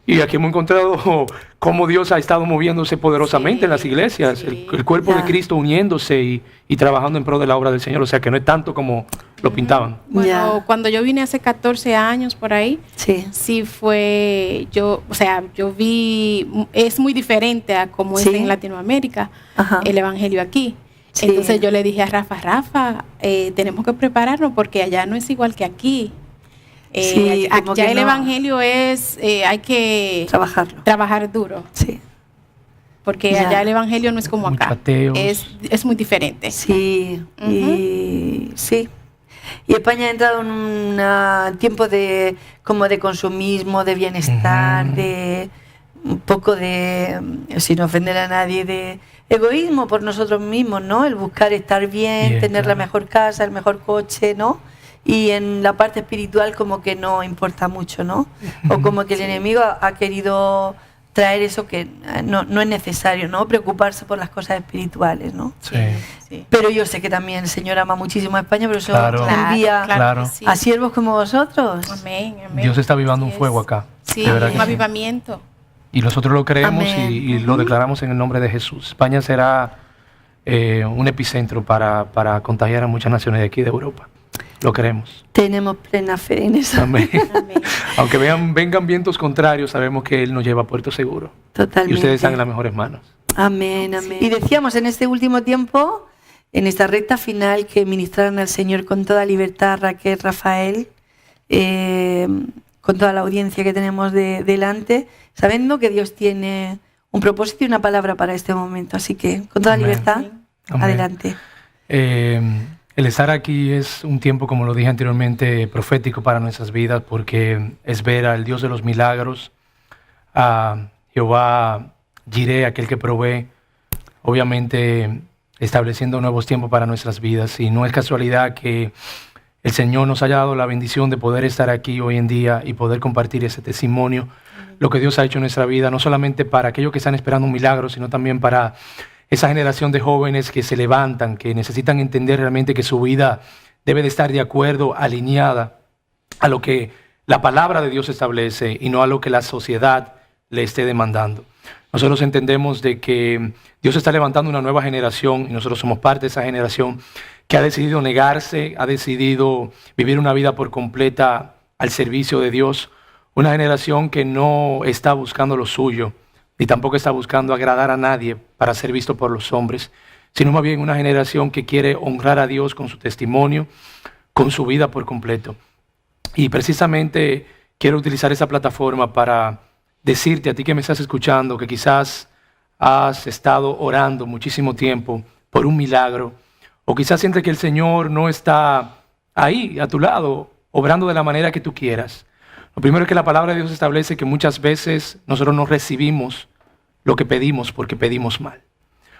[SPEAKER 3] Y aquí hemos encontrado cómo Dios ha estado moviéndose poderosamente en las iglesias,
[SPEAKER 2] sí.
[SPEAKER 3] el cuerpo
[SPEAKER 1] Ya.
[SPEAKER 3] de Cristo uniéndose y trabajando en pro de la obra del Señor. O sea que no es tanto como lo pintaban.
[SPEAKER 2] Bueno,
[SPEAKER 1] Ya.
[SPEAKER 2] cuando yo vine hace 14 años por ahí,
[SPEAKER 1] Sí.
[SPEAKER 2] sí fue, yo vi, es muy diferente a como
[SPEAKER 1] Sí.
[SPEAKER 2] es en Latinoamérica,
[SPEAKER 1] Ajá.
[SPEAKER 2] el evangelio aquí.
[SPEAKER 1] Sí.
[SPEAKER 2] Entonces yo le dije a Rafa, tenemos que prepararnos porque allá no es igual que aquí.
[SPEAKER 1] Sí, como
[SPEAKER 2] allá
[SPEAKER 1] que
[SPEAKER 2] el
[SPEAKER 1] no.
[SPEAKER 2] evangelio es, hay que
[SPEAKER 1] Trabajarlo.
[SPEAKER 2] trabajar duro,
[SPEAKER 1] Sí.
[SPEAKER 2] porque
[SPEAKER 1] Ya.
[SPEAKER 2] allá el evangelio no es como
[SPEAKER 3] Muchos
[SPEAKER 2] acá,
[SPEAKER 3] ateos.
[SPEAKER 2] es muy diferente.
[SPEAKER 1] Sí.
[SPEAKER 2] Ujú.
[SPEAKER 1] Y sí. Y España ha entrado en un tiempo de como de consumismo, de bienestar,
[SPEAKER 3] Ujú.
[SPEAKER 1] de un poco de, sin ofender a nadie, de egoísmo por nosotros mismos, ¿no? El buscar estar bien,
[SPEAKER 3] Bien,
[SPEAKER 1] tener la
[SPEAKER 3] claro.
[SPEAKER 1] mejor casa, el mejor coche, ¿no? Y en la parte espiritual como que no importa mucho, ¿no? O como que el enemigo ha querido traer eso que no es necesario, ¿no? Preocuparse por las cosas espirituales, ¿no?
[SPEAKER 3] Sí.
[SPEAKER 2] Sí.
[SPEAKER 1] Pero yo sé que también el Señor ama muchísimo a España, pero eso
[SPEAKER 3] Claro.
[SPEAKER 1] envía
[SPEAKER 3] Claro.
[SPEAKER 2] que sí.
[SPEAKER 1] a siervos como vosotros.
[SPEAKER 2] Amén, amén.
[SPEAKER 3] Dios está avivando
[SPEAKER 2] Así
[SPEAKER 3] un fuego
[SPEAKER 2] es.
[SPEAKER 3] acá.
[SPEAKER 2] Sí,
[SPEAKER 3] de verdad
[SPEAKER 2] un
[SPEAKER 3] que sí.
[SPEAKER 2] avivamiento.
[SPEAKER 3] Y nosotros lo creemos
[SPEAKER 1] Amén.
[SPEAKER 3] y lo declaramos en el nombre de Jesús. España será un epicentro para contagiar a muchas naciones de aquí de Europa. Lo creemos.
[SPEAKER 1] Tenemos plena fe en eso.
[SPEAKER 3] Amén.
[SPEAKER 2] Amén.
[SPEAKER 3] Aunque vengan vientos contrarios, sabemos que Él nos lleva a puerto seguro.
[SPEAKER 1] Totalmente.
[SPEAKER 3] Y ustedes están en las mejores manos.
[SPEAKER 1] Amén, amén. Y decíamos en este último tiempo, en esta recta final, que ministraran al Señor con toda libertad, Raquel, Rafael, con toda la audiencia que tenemos delante, sabiendo que Dios tiene un propósito y una palabra para este momento. Así que, con toda
[SPEAKER 3] Amén.
[SPEAKER 1] libertad,
[SPEAKER 3] Amén.
[SPEAKER 1] adelante.
[SPEAKER 3] El estar aquí es un tiempo, como lo dije anteriormente, profético para nuestras vidas, porque es ver al Dios de los milagros, a Jehová Jireh, aquel que provee, obviamente estableciendo nuevos tiempos para nuestras vidas. Y no es casualidad que el Señor nos haya dado la bendición de poder estar aquí hoy en día y poder compartir ese testimonio, lo que Dios ha hecho en nuestra vida, no solamente para aquellos que están esperando un milagro, sino también para esa generación de jóvenes que se levantan, que necesitan entender realmente que su vida debe de estar de acuerdo, alineada a lo que la palabra de Dios establece y no a lo que la sociedad le esté demandando. Nosotros entendemos de que Dios está levantando una nueva generación y nosotros somos parte de esa generación que ha decidido negarse, ha decidido vivir una vida por completa al servicio de Dios. Una generación que no está buscando lo suyo, ni tampoco está buscando agradar a nadie para ser visto por los hombres, sino más bien una generación que quiere honrar a Dios con su testimonio, con su vida por completo. Y precisamente quiero utilizar esa plataforma para decirte a ti que me estás escuchando que quizás has estado orando muchísimo tiempo por un milagro, o quizás sientes que el Señor no está ahí a tu lado, obrando de la manera que tú quieras. Lo primero es que la palabra de Dios establece que muchas veces nosotros no recibimos lo que pedimos porque pedimos mal.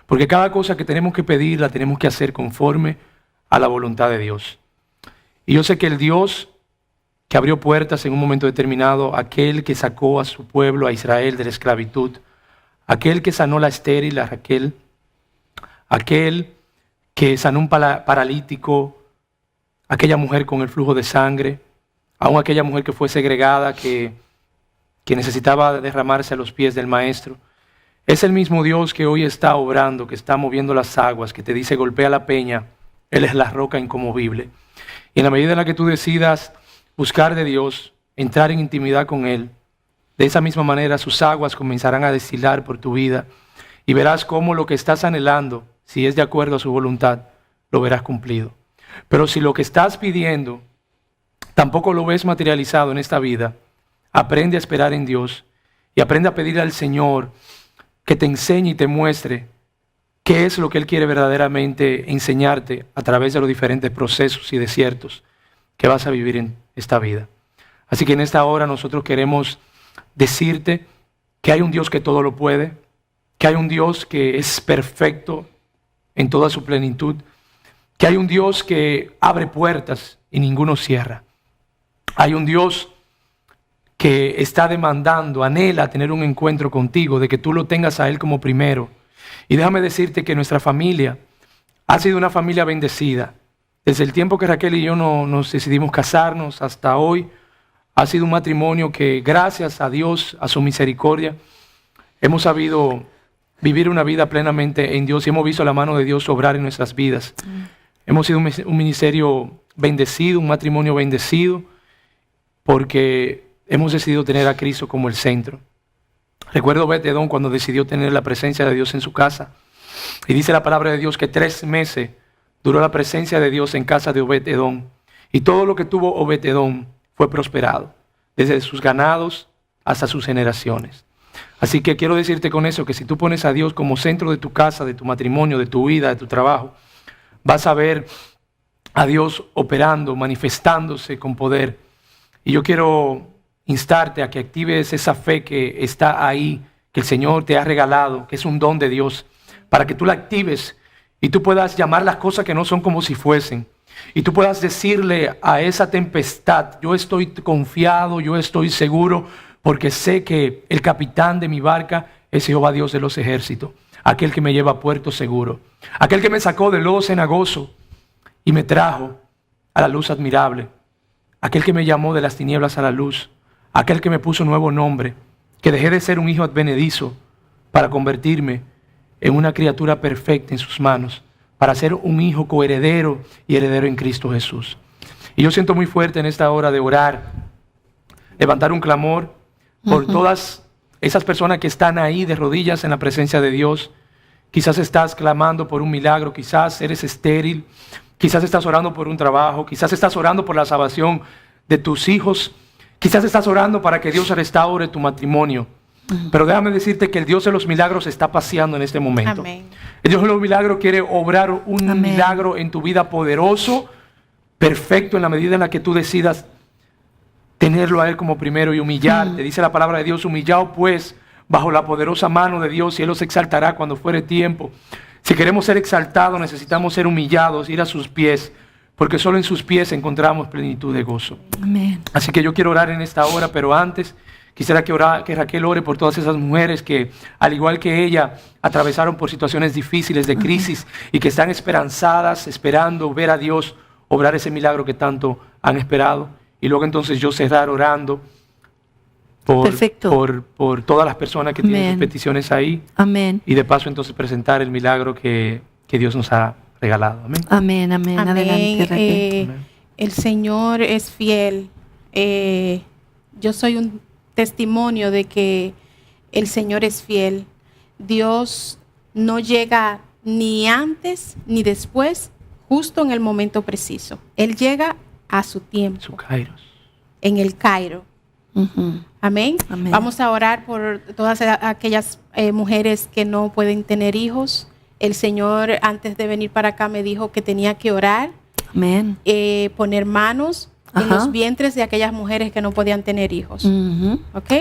[SPEAKER 3] Porque cada cosa que tenemos que pedir la tenemos que hacer conforme a la voluntad de Dios. Y yo sé que el Dios que abrió puertas en un momento determinado, aquel que sacó a su pueblo, a Israel, de la esclavitud, aquel que sanó la estéril, a Raquel, aquel que sanó un paralítico, aquella mujer con el flujo de sangre, aún aquella mujer que fue segregada, que necesitaba derramarse a los pies del Maestro. Es el mismo Dios que hoy está obrando, que está moviendo las aguas, que te dice golpea la peña, Él es la roca inconmovible. Y en la medida en la que tú decidas buscar de Dios, entrar en intimidad con Él, de esa misma manera sus aguas comenzarán a destilar por tu vida y verás cómo lo que estás anhelando, si es de acuerdo a su voluntad, lo verás cumplido. Pero si lo que estás pidiendo tampoco lo ves materializado en esta vida, aprende a esperar en Dios y aprende a pedir al Señor que te enseñe y te muestre qué es lo que Él quiere verdaderamente enseñarte a través de los diferentes procesos y desiertos que vas a vivir en esta vida. Así que en esta hora nosotros queremos decirte que hay un Dios que todo lo puede, que hay un Dios que es perfecto en toda su plenitud, que hay un Dios que abre puertas y ninguno cierra. Hay un Dios que está demandando, anhela tener un encuentro contigo, de que tú lo tengas a Él como primero. Y déjame decirte que nuestra familia ha sido una familia bendecida. Desde el tiempo que Raquel y yo nos decidimos casarnos hasta hoy, ha sido un matrimonio que gracias a Dios, a su misericordia, hemos sabido vivir una vida plenamente en Dios y hemos visto la mano de Dios obrar en nuestras vidas. Hemos sido un ministerio bendecido, un matrimonio bendecido, porque hemos decidido tener a Cristo como el centro. Recuerdo Obed-Edom cuando decidió tener la presencia de Dios en su casa. Y dice la palabra de Dios que 3 meses duró la presencia de Dios en casa de Obed-Edom. Y todo lo que tuvo Obed-Edom fue prosperado, desde sus ganados hasta sus generaciones. Así que quiero decirte con eso que si tú pones a Dios como centro de tu casa, de tu matrimonio, de tu vida, de tu trabajo, vas a ver a Dios operando, manifestándose con poder. Y yo quiero instarte a que actives esa fe que está ahí, que el Señor te ha regalado, que es un don de Dios, para que tú la actives y tú puedas llamar las cosas que no son como si fuesen. Y tú puedas decirle a esa tempestad, yo estoy confiado, yo estoy seguro, porque sé que el capitán de mi barca es Jehová Dios de los ejércitos, aquel que me lleva a puerto seguro, aquel que me sacó del lodo cenagoso y me trajo a la luz admirable, aquel que me llamó de las tinieblas a la luz, aquel que me puso nuevo nombre, que dejé de ser un hijo advenedizo para convertirme en una criatura perfecta en sus manos, para ser un hijo coheredero y heredero en Cristo Jesús. Y yo siento muy fuerte en esta hora de orar, levantar un clamor por todas esas personas que están ahí de rodillas en la presencia de Dios. Quizás estás clamando por un milagro, quizás eres estéril, quizás estás orando por un trabajo, quizás estás orando por la salvación de tus hijos, quizás estás orando para que Dios restaure tu matrimonio. Pero déjame decirte que el Dios de los milagros está paseando en este momento.
[SPEAKER 2] Amén.
[SPEAKER 3] El Dios de los milagros quiere obrar un milagro en tu vida poderoso, perfecto, en la medida en la que tú decidas tenerlo a Él como primero y humillarte. Dice la palabra de Dios, humillaos pues bajo la poderosa mano de Dios y Él os exaltará cuando fuere tiempo. Si queremos ser exaltados, necesitamos ser humillados, ir a sus pies, porque solo en sus pies encontramos plenitud de gozo.
[SPEAKER 1] Amén.
[SPEAKER 3] Así que yo quiero orar en esta hora, pero antes quisiera que Raquel ore por todas esas mujeres que, al igual que ella, atravesaron por situaciones difíciles de crisis y que están esperanzadas, esperando ver a Dios obrar ese milagro que tanto han esperado. Y luego entonces yo cerrar orando por todas las personas que tienen sus peticiones ahí.
[SPEAKER 1] Amén.
[SPEAKER 3] Y de paso entonces presentar el milagro que Dios nos ha regalado. Amén.
[SPEAKER 1] Amén, amén. Adelante, Raquel.
[SPEAKER 3] Amén.
[SPEAKER 2] El Señor es fiel. Yo soy un testimonio de que el Señor es fiel. Dios no llega ni antes ni después, justo en el momento preciso. Él llega a su tiempo,
[SPEAKER 3] Su kairos.
[SPEAKER 2] en el Cairo. Amén.
[SPEAKER 1] Amén.
[SPEAKER 2] Vamos a orar por todas aquellas mujeres que no pueden tener hijos. El Señor antes de venir para acá me dijo que tenía que orar,
[SPEAKER 1] Amén.
[SPEAKER 2] poner manos en los vientres de aquellas mujeres que no podían tener hijos. ¿Ok?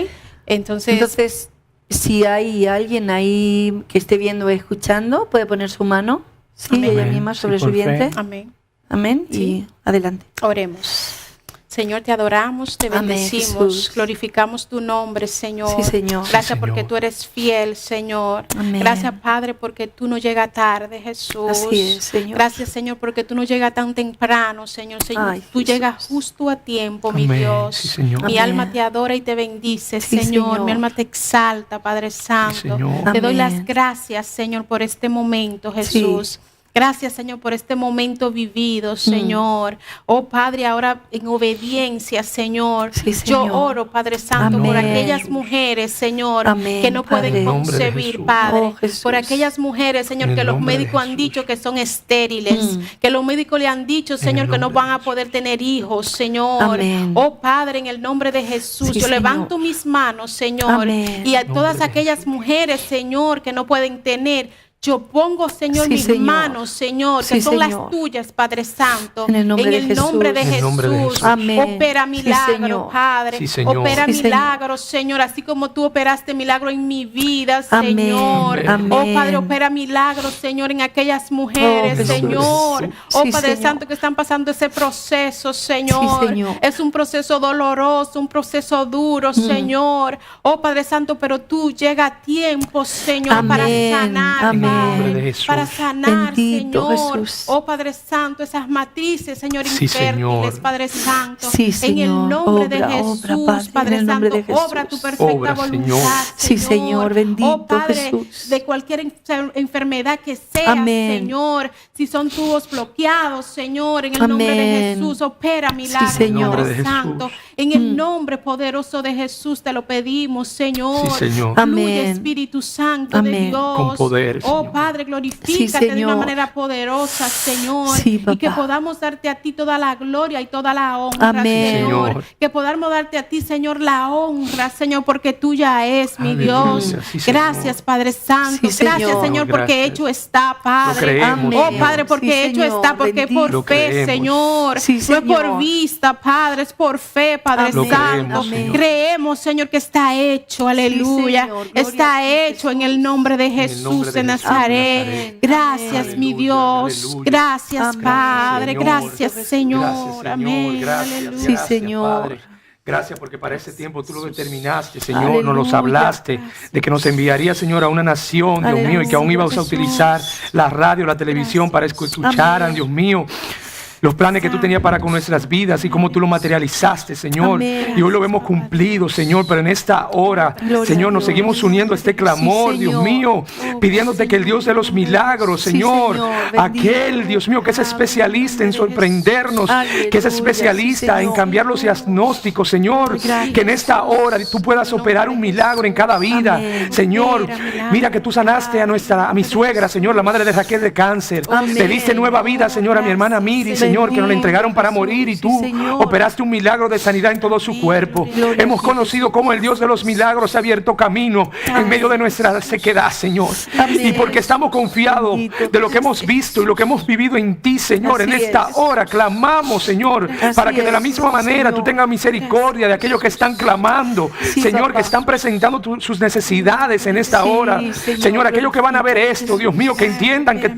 [SPEAKER 2] Entonces,
[SPEAKER 1] si hay alguien ahí que esté viendo o escuchando, puede poner su mano, sí,
[SPEAKER 2] Amén.
[SPEAKER 1] ella misma sobre
[SPEAKER 3] Sí,
[SPEAKER 1] su
[SPEAKER 3] por fe.
[SPEAKER 1] vientre.
[SPEAKER 2] amén.
[SPEAKER 1] Amén.
[SPEAKER 2] Sí.
[SPEAKER 1] Y adelante.
[SPEAKER 2] Oremos. Señor, te adoramos, te
[SPEAKER 1] Amén,
[SPEAKER 2] bendecimos,
[SPEAKER 1] Jesús.
[SPEAKER 2] glorificamos tu nombre, Señor.
[SPEAKER 1] Sí, Señor.
[SPEAKER 2] Gracias
[SPEAKER 3] Sí,
[SPEAKER 2] porque
[SPEAKER 3] Señor.
[SPEAKER 2] tú eres fiel, Señor.
[SPEAKER 1] Amén.
[SPEAKER 2] Gracias, Padre, porque tú no llegas tarde, Jesús.
[SPEAKER 1] Así es, Señor.
[SPEAKER 2] Gracias, Señor, porque tú no llegas tan temprano, Señor.
[SPEAKER 1] Ay,
[SPEAKER 2] Tú
[SPEAKER 1] Jesús.
[SPEAKER 2] llegas justo a tiempo, mi
[SPEAKER 3] Amén.
[SPEAKER 2] Dios.
[SPEAKER 3] Sí, Señor.
[SPEAKER 2] Mi
[SPEAKER 1] Amén.
[SPEAKER 2] alma te adora y te bendice,
[SPEAKER 1] Sí,
[SPEAKER 2] Señor.
[SPEAKER 1] Señor.
[SPEAKER 2] Mi alma te exalta, Padre Santo.
[SPEAKER 3] Señor.
[SPEAKER 2] Te doy
[SPEAKER 1] Amén.
[SPEAKER 2] las gracias, Señor, por este momento, Jesús. Gracias, Señor, por este momento vivido, Señor. Oh, Padre, ahora en obediencia, Señor.
[SPEAKER 1] Sí, Señor.
[SPEAKER 2] Yo oro, Padre Santo, por
[SPEAKER 1] Amén.
[SPEAKER 2] aquellas mujeres, Señor,
[SPEAKER 1] Amén,
[SPEAKER 2] que no
[SPEAKER 1] Padre.
[SPEAKER 2] pueden
[SPEAKER 3] En nombre de
[SPEAKER 2] concebir,
[SPEAKER 3] Jesús.
[SPEAKER 2] Padre.
[SPEAKER 1] Oh, Jesús.
[SPEAKER 2] Por aquellas mujeres, Señor,
[SPEAKER 3] En
[SPEAKER 2] que
[SPEAKER 3] el
[SPEAKER 2] los
[SPEAKER 3] nombre de
[SPEAKER 2] médicos han
[SPEAKER 3] Jesús.
[SPEAKER 2] dicho que son estériles, que los médicos le han dicho, Señor,
[SPEAKER 3] el
[SPEAKER 2] que no
[SPEAKER 3] nombre
[SPEAKER 2] van
[SPEAKER 3] de
[SPEAKER 2] a poder tener hijos, Señor.
[SPEAKER 1] Amén.
[SPEAKER 2] Oh, Padre, en el nombre de Jesús,
[SPEAKER 1] Sí,
[SPEAKER 2] yo
[SPEAKER 1] Señor.
[SPEAKER 2] levanto mis manos, Señor,
[SPEAKER 1] Amén.
[SPEAKER 2] y a
[SPEAKER 3] En
[SPEAKER 2] todas
[SPEAKER 3] nombre de
[SPEAKER 2] aquellas mujeres, Señor, que no pueden tener. Yo pongo, Señor,
[SPEAKER 1] Sí,
[SPEAKER 2] mis
[SPEAKER 1] Señor.
[SPEAKER 2] manos, Señor, que
[SPEAKER 1] Sí,
[SPEAKER 2] son
[SPEAKER 1] Señor.
[SPEAKER 2] las tuyas, Padre Santo.
[SPEAKER 1] En el nombre de
[SPEAKER 2] nombre de
[SPEAKER 1] Jesús.
[SPEAKER 3] En el nombre de
[SPEAKER 2] Jesús.
[SPEAKER 3] Jesús.
[SPEAKER 1] Amén.
[SPEAKER 2] Opera
[SPEAKER 1] Sí,
[SPEAKER 2] milagro,
[SPEAKER 1] Señor.
[SPEAKER 2] Padre.
[SPEAKER 3] Sí, Señor.
[SPEAKER 2] Opera
[SPEAKER 1] Sí, Señor.
[SPEAKER 2] milagros, Señor, así como tú operaste milagro en mi vida,
[SPEAKER 1] Amén.
[SPEAKER 2] Señor.
[SPEAKER 3] Amén.
[SPEAKER 2] Oh, Padre, opera milagros, Señor, en aquellas mujeres,
[SPEAKER 1] Oh, Jesús.
[SPEAKER 2] Señor. Oh,
[SPEAKER 1] Sí,
[SPEAKER 2] Padre
[SPEAKER 1] Señor.
[SPEAKER 2] Santo, que están pasando ese proceso, Señor.
[SPEAKER 1] Sí, Señor.
[SPEAKER 2] Es un proceso doloroso, un proceso duro, Señor. Oh, Padre Santo, pero tú llega a tiempo, Señor, para
[SPEAKER 1] Amén.
[SPEAKER 2] sanar,
[SPEAKER 1] Amén.
[SPEAKER 3] nombre de Jesús.
[SPEAKER 2] Para sanar,
[SPEAKER 1] Bendito
[SPEAKER 2] Señor.
[SPEAKER 1] Jesús.
[SPEAKER 2] Oh, Padre Santo, esas matrices, Señor,
[SPEAKER 3] Sí,
[SPEAKER 2] infértiles,
[SPEAKER 3] Señor.
[SPEAKER 2] Padre Santo.
[SPEAKER 1] Sí,
[SPEAKER 2] En
[SPEAKER 1] Señor.
[SPEAKER 2] el nombre de
[SPEAKER 1] Obra,
[SPEAKER 2] Jesús,
[SPEAKER 1] obra, Padre,
[SPEAKER 2] Padre
[SPEAKER 1] en el nombre
[SPEAKER 2] Santo,
[SPEAKER 1] de Jesús.
[SPEAKER 2] obra tu perfecta
[SPEAKER 3] Obra,
[SPEAKER 2] voluntad,
[SPEAKER 3] Señor.
[SPEAKER 1] Sí, Señor, bendito
[SPEAKER 2] Oh, Padre,
[SPEAKER 1] Jesús.
[SPEAKER 2] de cualquier enfermedad que sea,
[SPEAKER 1] Amén.
[SPEAKER 2] Señor, si son tubos bloqueados, Señor, en el nombre de
[SPEAKER 1] Amén.
[SPEAKER 2] Jesús, opera milagros,
[SPEAKER 1] Señor.
[SPEAKER 2] Padre
[SPEAKER 3] En el nombre de
[SPEAKER 2] Santo.
[SPEAKER 3] Jesús.
[SPEAKER 2] En el nombre poderoso de Jesús te lo pedimos, Señor.
[SPEAKER 3] Sí, Señor.
[SPEAKER 2] Fluye,
[SPEAKER 1] Amén.
[SPEAKER 2] Espíritu Santo de
[SPEAKER 1] Amén.
[SPEAKER 2] Dios.
[SPEAKER 3] Con poder,
[SPEAKER 2] Oh,
[SPEAKER 3] Señor.
[SPEAKER 2] Padre,
[SPEAKER 1] Sí,
[SPEAKER 2] glorifícate de una
[SPEAKER 1] Señor.
[SPEAKER 2] manera poderosa, Señor.
[SPEAKER 1] Sí,
[SPEAKER 2] y que
[SPEAKER 1] papá.
[SPEAKER 2] podamos darte a ti toda la gloria y toda la honra,
[SPEAKER 1] Amén.
[SPEAKER 2] Señor.
[SPEAKER 3] Señor.
[SPEAKER 2] Que podamos darte a ti, Señor, la honra, Señor, porque tuya es, mi
[SPEAKER 3] Aleluya.
[SPEAKER 2] Dios.
[SPEAKER 3] Sí, Señor.
[SPEAKER 2] Gracias, Padre Santo.
[SPEAKER 1] Sí,
[SPEAKER 2] Gracias,
[SPEAKER 1] Señor.
[SPEAKER 2] Señor, porque
[SPEAKER 3] Gracias.
[SPEAKER 2] hecho está, Padre.
[SPEAKER 3] Lo creemos,
[SPEAKER 2] Oh,
[SPEAKER 3] Señor.
[SPEAKER 2] Padre, porque
[SPEAKER 1] Sí,
[SPEAKER 2] hecho
[SPEAKER 1] Señor.
[SPEAKER 2] está, porque
[SPEAKER 1] Bendito.
[SPEAKER 2] por
[SPEAKER 3] Lo
[SPEAKER 2] fe,
[SPEAKER 3] creemos.
[SPEAKER 2] Señor.
[SPEAKER 1] Sí,
[SPEAKER 2] No es
[SPEAKER 1] Señor.
[SPEAKER 2] por vista, Padre, es por fe, Padre
[SPEAKER 1] Amén.
[SPEAKER 3] Lo
[SPEAKER 2] Santo.
[SPEAKER 3] creemos, Señor.
[SPEAKER 2] Creemos, Señor, que está hecho, aleluya.
[SPEAKER 1] Señor. Gloria
[SPEAKER 2] Está
[SPEAKER 1] a ti,
[SPEAKER 2] hecho en el nombre de
[SPEAKER 3] el
[SPEAKER 2] Jesús
[SPEAKER 3] nombre
[SPEAKER 2] de
[SPEAKER 3] de Jesús de
[SPEAKER 2] Nazaret.
[SPEAKER 3] Nazaret.
[SPEAKER 2] Gracias,
[SPEAKER 3] Aleluya,
[SPEAKER 2] mi Dios.
[SPEAKER 3] aleluya.
[SPEAKER 2] Gracias,
[SPEAKER 1] Amén.
[SPEAKER 2] Padre.
[SPEAKER 3] Señor.
[SPEAKER 2] Gracias, Señor.
[SPEAKER 3] Gracias, Señor.
[SPEAKER 2] Amén.
[SPEAKER 3] Gracias,
[SPEAKER 2] Aleluya.
[SPEAKER 1] Sí,
[SPEAKER 3] gracias,
[SPEAKER 1] Señor.
[SPEAKER 3] Padre. Gracias porque para ese tiempo tú lo determinaste, Señor. Nos los
[SPEAKER 1] Aleluya.
[SPEAKER 3] hablaste de que nos enviaría, Señor, a una nación, Dios mío, y que aún
[SPEAKER 1] Aleluya,
[SPEAKER 3] ibas a
[SPEAKER 2] Jesús.
[SPEAKER 3] utilizar la radio, la televisión para que escucharan,
[SPEAKER 1] Amén.
[SPEAKER 3] Dios mío, los planes que tú tenías para con nuestras vidas y cómo tú lo materializaste, Señor.
[SPEAKER 1] Amén.
[SPEAKER 3] Y hoy lo vemos cumplido, Señor, pero en esta hora,
[SPEAKER 1] Gloria
[SPEAKER 3] Señor,
[SPEAKER 1] a
[SPEAKER 3] nos
[SPEAKER 1] Dios.
[SPEAKER 3] seguimos uniendo a este clamor,
[SPEAKER 1] Sí,
[SPEAKER 3] Dios
[SPEAKER 1] Señor.
[SPEAKER 3] mío, pidiéndote que el Dios de los milagros,
[SPEAKER 1] Sí,
[SPEAKER 3] Señor,
[SPEAKER 1] Señor, bendito.
[SPEAKER 3] aquel, Dios mío, que es especialista en sorprendernos, que es
[SPEAKER 1] Aleluya,
[SPEAKER 3] especialista
[SPEAKER 1] sí,
[SPEAKER 3] en
[SPEAKER 1] Señor.
[SPEAKER 3] cambiar los diagnósticos, Señor,
[SPEAKER 1] Gracias.
[SPEAKER 3] que en esta hora tú puedas operar un milagro en cada vida,
[SPEAKER 1] Amén.
[SPEAKER 3] Señor.
[SPEAKER 2] Opera milagros.
[SPEAKER 3] Mira que tú sanaste a mi suegra, Señor, la madre de Raquel de cáncer.
[SPEAKER 1] Amén.
[SPEAKER 3] Le diste nueva vida, Señor, a mi hermana Miri, Señor, que nos la entregaron para morir y tú
[SPEAKER 1] Sí, Señor.
[SPEAKER 3] operaste un milagro de sanidad en todo su cuerpo.
[SPEAKER 1] Gloria
[SPEAKER 3] Hemos
[SPEAKER 1] a Dios.
[SPEAKER 3] conocido cómo el Dios de los milagros ha abierto camino en medio de nuestra sequedad, Señor.
[SPEAKER 1] Amén.
[SPEAKER 3] Y porque estamos confiados
[SPEAKER 1] Bendito
[SPEAKER 3] de lo que hemos visto y lo que hemos vivido en ti, Señor, en
[SPEAKER 1] Así
[SPEAKER 3] esta
[SPEAKER 1] es.
[SPEAKER 3] hora clamamos, Señor,
[SPEAKER 1] Así
[SPEAKER 3] para que de la
[SPEAKER 1] es,
[SPEAKER 3] misma manera tú
[SPEAKER 1] Señor.
[SPEAKER 3] tengas misericordia de aquellos que están clamando,
[SPEAKER 1] Sí,
[SPEAKER 3] Señor,
[SPEAKER 1] papá.
[SPEAKER 3] que están presentando sus necesidades en esta
[SPEAKER 1] Sí,
[SPEAKER 3] hora.
[SPEAKER 1] Señor,
[SPEAKER 3] Señor, aquellos que van a ver esto, Dios mío, que entiendan que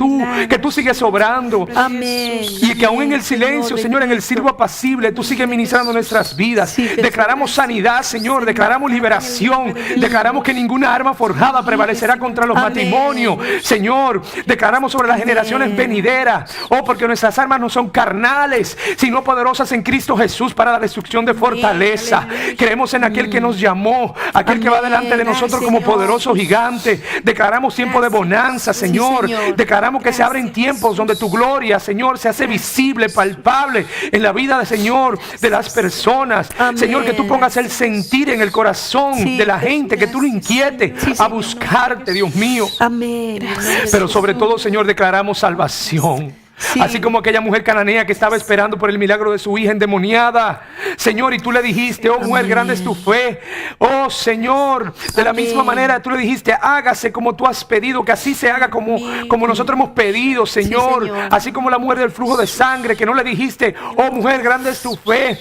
[SPEAKER 3] tú sigues obrando.
[SPEAKER 1] Amén.
[SPEAKER 3] Y que aún en el silencio, Señor, en el silbo apacible, tú sigues ministrando nuestras vidas.
[SPEAKER 1] Sí, Jesús.
[SPEAKER 3] Declaramos sanidad, Señor, declaramos liberación, declaramos que ninguna arma forjada prevalecerá contra los
[SPEAKER 1] Amén.
[SPEAKER 3] matrimonios, Señor. Declaramos sobre las generaciones venideras, oh, porque nuestras armas no son carnales, sino poderosas en Cristo Jesús para la destrucción de fortaleza. Creemos en aquel que nos llamó, aquel que va
[SPEAKER 1] Amén.
[SPEAKER 3] delante de nosotros
[SPEAKER 1] Gracias,
[SPEAKER 3] como
[SPEAKER 1] Señor.
[SPEAKER 3] poderoso gigante. Declaramos tiempo de bonanza, Señor.
[SPEAKER 1] Señor.
[SPEAKER 3] Declaramos que se abren tiempos donde tu gloria, Señor, se hace visible, palpable en la vida de Señor, de las personas.
[SPEAKER 1] Amén.
[SPEAKER 3] Señor, que tú pongas el sentir en el corazón
[SPEAKER 1] Sí,
[SPEAKER 3] de la gente, que tú lo inquietes
[SPEAKER 1] Sí,
[SPEAKER 3] a
[SPEAKER 1] Señor.
[SPEAKER 3] buscarte, Dios mío.
[SPEAKER 1] Amén.
[SPEAKER 3] Pero sobre todo, Señor, declaramos salvación.
[SPEAKER 1] Sí.
[SPEAKER 3] Así como aquella mujer cananea que estaba esperando por el milagro de su hija endemoniada. Señor, y tú le dijiste, oh mujer, grande es tu fe. Oh Señor, de la
[SPEAKER 1] Amén.
[SPEAKER 3] misma manera tú le dijiste, hágase como tú has pedido, que así se haga como nosotros hemos pedido, Señor.
[SPEAKER 1] Señor.
[SPEAKER 3] Así como la mujer del flujo de sangre, que no le dijiste, oh mujer, grande es tu fe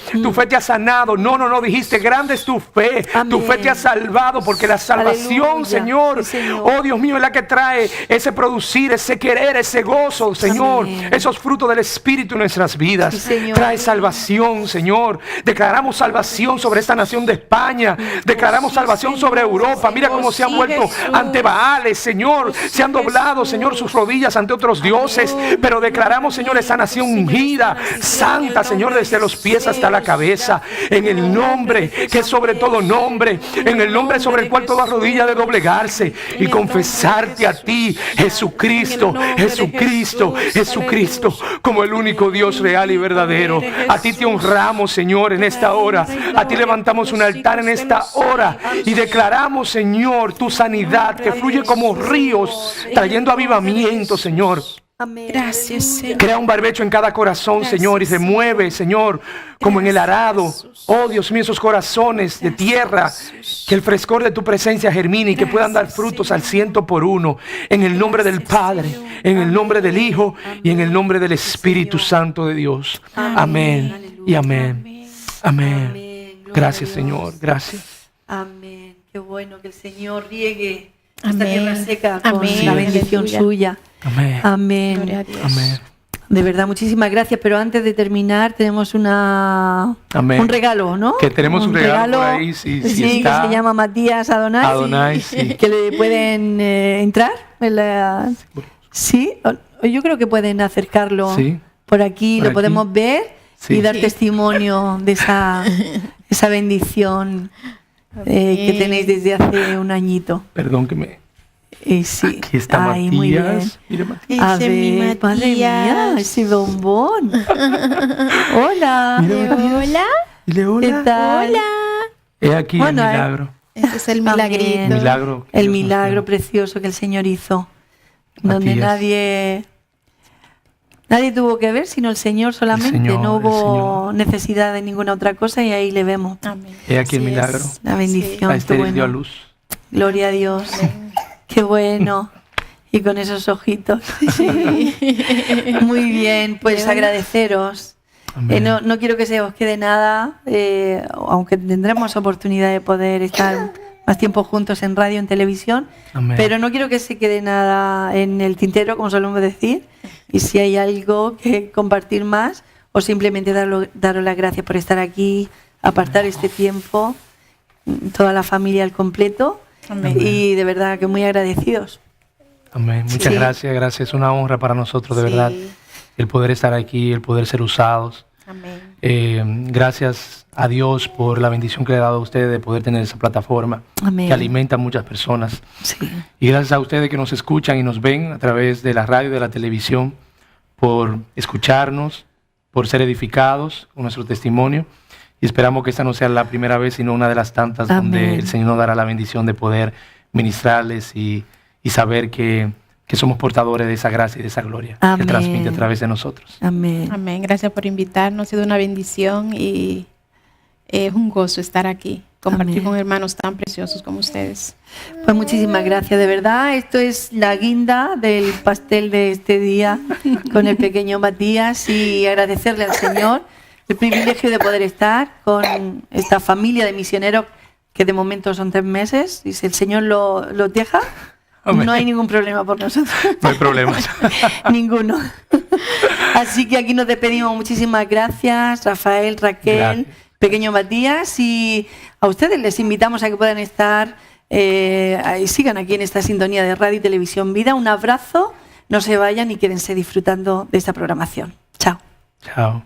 [SPEAKER 3] te ha sanado. No, dijiste, grande es tu fe. Tu
[SPEAKER 1] Amén.
[SPEAKER 3] fe te ha salvado, porque la salvación,
[SPEAKER 1] Aleluya.
[SPEAKER 3] Señor,
[SPEAKER 1] Sí, Señor.
[SPEAKER 3] oh Dios mío, es la que trae ese producir, ese querer, ese gozo, Señor.
[SPEAKER 1] Amén.
[SPEAKER 3] Esos frutos del Espíritu en nuestras vidas.
[SPEAKER 1] Sí, Señor.
[SPEAKER 3] Trae salvación, Señor. Declaramos salvación sobre esta nación de España. Declaramos salvación sobre Europa. Mira cómo se han
[SPEAKER 2] Sí,
[SPEAKER 3] vuelto
[SPEAKER 2] Jesús.
[SPEAKER 3] ante Baales, Señor. Se han doblado, Señor, sus rodillas ante otros dioses. Pero declaramos, Señor, esa nación ungida, santa, Señor, desde los pies hasta la cabeza. En el nombre que es sobre todo nombre. En el nombre sobre el cual toda rodilla de doblegarse y confesarte a ti, Jesucristo, Jesucristo, Jesucristo, como el único Dios real y verdadero. A ti te honramos, Señor, en esta hora. A ti levantamos un altar en esta hora y declaramos, Señor, tu sanidad que fluye como ríos, trayendo avivamiento, Señor.
[SPEAKER 1] Amén.
[SPEAKER 2] Gracias, Señor.
[SPEAKER 3] Crea un barbecho en cada corazón, Señor, y se mueve, Señor, como en el arado. Oh, Dios mío, esos corazones de tierra, que el frescor de tu presencia germine y que puedan dar frutos al 100 por 1. En el nombre del Padre, en el nombre del Hijo y en el nombre del Espíritu Santo de Dios. Amén y amén. Amén.
[SPEAKER 1] Gloria
[SPEAKER 3] Gracias,
[SPEAKER 1] a Dios.
[SPEAKER 3] Señor. Gracias.
[SPEAKER 1] Amén. Qué bueno que el Señor riegue esta
[SPEAKER 2] Amén.
[SPEAKER 1] tierra seca con
[SPEAKER 2] Amén.
[SPEAKER 1] la bendición
[SPEAKER 2] Aleluya.
[SPEAKER 1] suya.
[SPEAKER 3] Amén.
[SPEAKER 2] Gloria a
[SPEAKER 1] Amén.
[SPEAKER 2] Dios.
[SPEAKER 3] Amén.
[SPEAKER 1] De verdad, muchísimas gracias. Pero antes de terminar, tenemos un regalo, ¿no?
[SPEAKER 3] Que tenemos un regalo por ahí, sí,
[SPEAKER 1] que se llama Matías Adonai.
[SPEAKER 3] Adonai, sí.
[SPEAKER 1] Que le pueden entrar. Sí, yo creo que pueden acercarlo por aquí, lo podemos ver y dar testimonio de esa bendición que tenéis desde hace un añito.
[SPEAKER 3] Perdón que me...
[SPEAKER 1] sí.
[SPEAKER 3] Aquí está Matías.
[SPEAKER 1] Muy bien.
[SPEAKER 3] Mira, Matías.
[SPEAKER 1] A ver, madre mía, ese bombón. Hola.
[SPEAKER 3] Mira,
[SPEAKER 2] Hola.
[SPEAKER 3] Dile hola.
[SPEAKER 1] ¿Qué tal?
[SPEAKER 2] Hola.
[SPEAKER 3] He aquí el milagro.
[SPEAKER 2] Ese es el milagrito.
[SPEAKER 1] El milagro precioso que el Señor hizo. Donde nadie tuvo que ver, sino el Señor solamente. No hubo necesidad de ninguna otra cosa y ahí le vemos.
[SPEAKER 2] Amén.
[SPEAKER 3] He aquí el milagro.
[SPEAKER 1] La bendición.
[SPEAKER 3] A Esther dio a luz.
[SPEAKER 1] Gloria a Dios. Qué bueno. Y con esos ojitos. Muy bien, pues agradeceros. No quiero que se os quede nada, aunque tendremos oportunidad de poder estar más tiempo juntos en radio, en televisión. Amén. Pero no quiero que se quede nada en el tintero, como solemos decir. Y si hay algo que compartir más, o simplemente daros las gracias por estar aquí, apartar este tiempo, toda la familia al completo. Amén. Y de verdad que muy agradecidos.
[SPEAKER 3] Amén. Muchas gracias. Es una honra para nosotros, de verdad, el poder estar aquí, el poder ser usados. Amén. Gracias a Dios por la bendición que le ha dado a ustedes de poder tener esa plataforma. Amén. Que alimenta a muchas personas. Sí. Y gracias a ustedes que nos escuchan y nos ven a través de la radio y de la televisión, por escucharnos, por ser edificados con nuestro testimonio. Y esperamos que esta no sea la primera vez, sino una de las tantas. Amén. Donde el Señor nos dará la bendición de poder ministrarles y saber que somos portadores de esa gracia y de esa gloria. Amén. Que transmite a través de nosotros.
[SPEAKER 2] Amén. Amén. Gracias por invitarnos. Ha sido una bendición y es un gozo estar aquí, compartir con hermanos tan preciosos como ustedes.
[SPEAKER 1] Pues muchísimas gracias, de verdad. Esto es la guinda del pastel de este día con el pequeño Matías, y agradecerle al Señor el privilegio de poder estar con esta familia de misioneros que de momento son 3 meses, y si el Señor lo deja, amén, no hay ningún problema por nosotros.
[SPEAKER 3] No hay problemas.
[SPEAKER 1] Ninguno. Así que aquí nos despedimos. Muchísimas gracias, Rafael, Raquel, pequeño Matías, y a ustedes les invitamos a que puedan estar y sigan aquí en esta sintonía de Radio y Televisión Vida. Un abrazo, no se vayan y quédense disfrutando de esta programación. Chao.
[SPEAKER 3] Chao.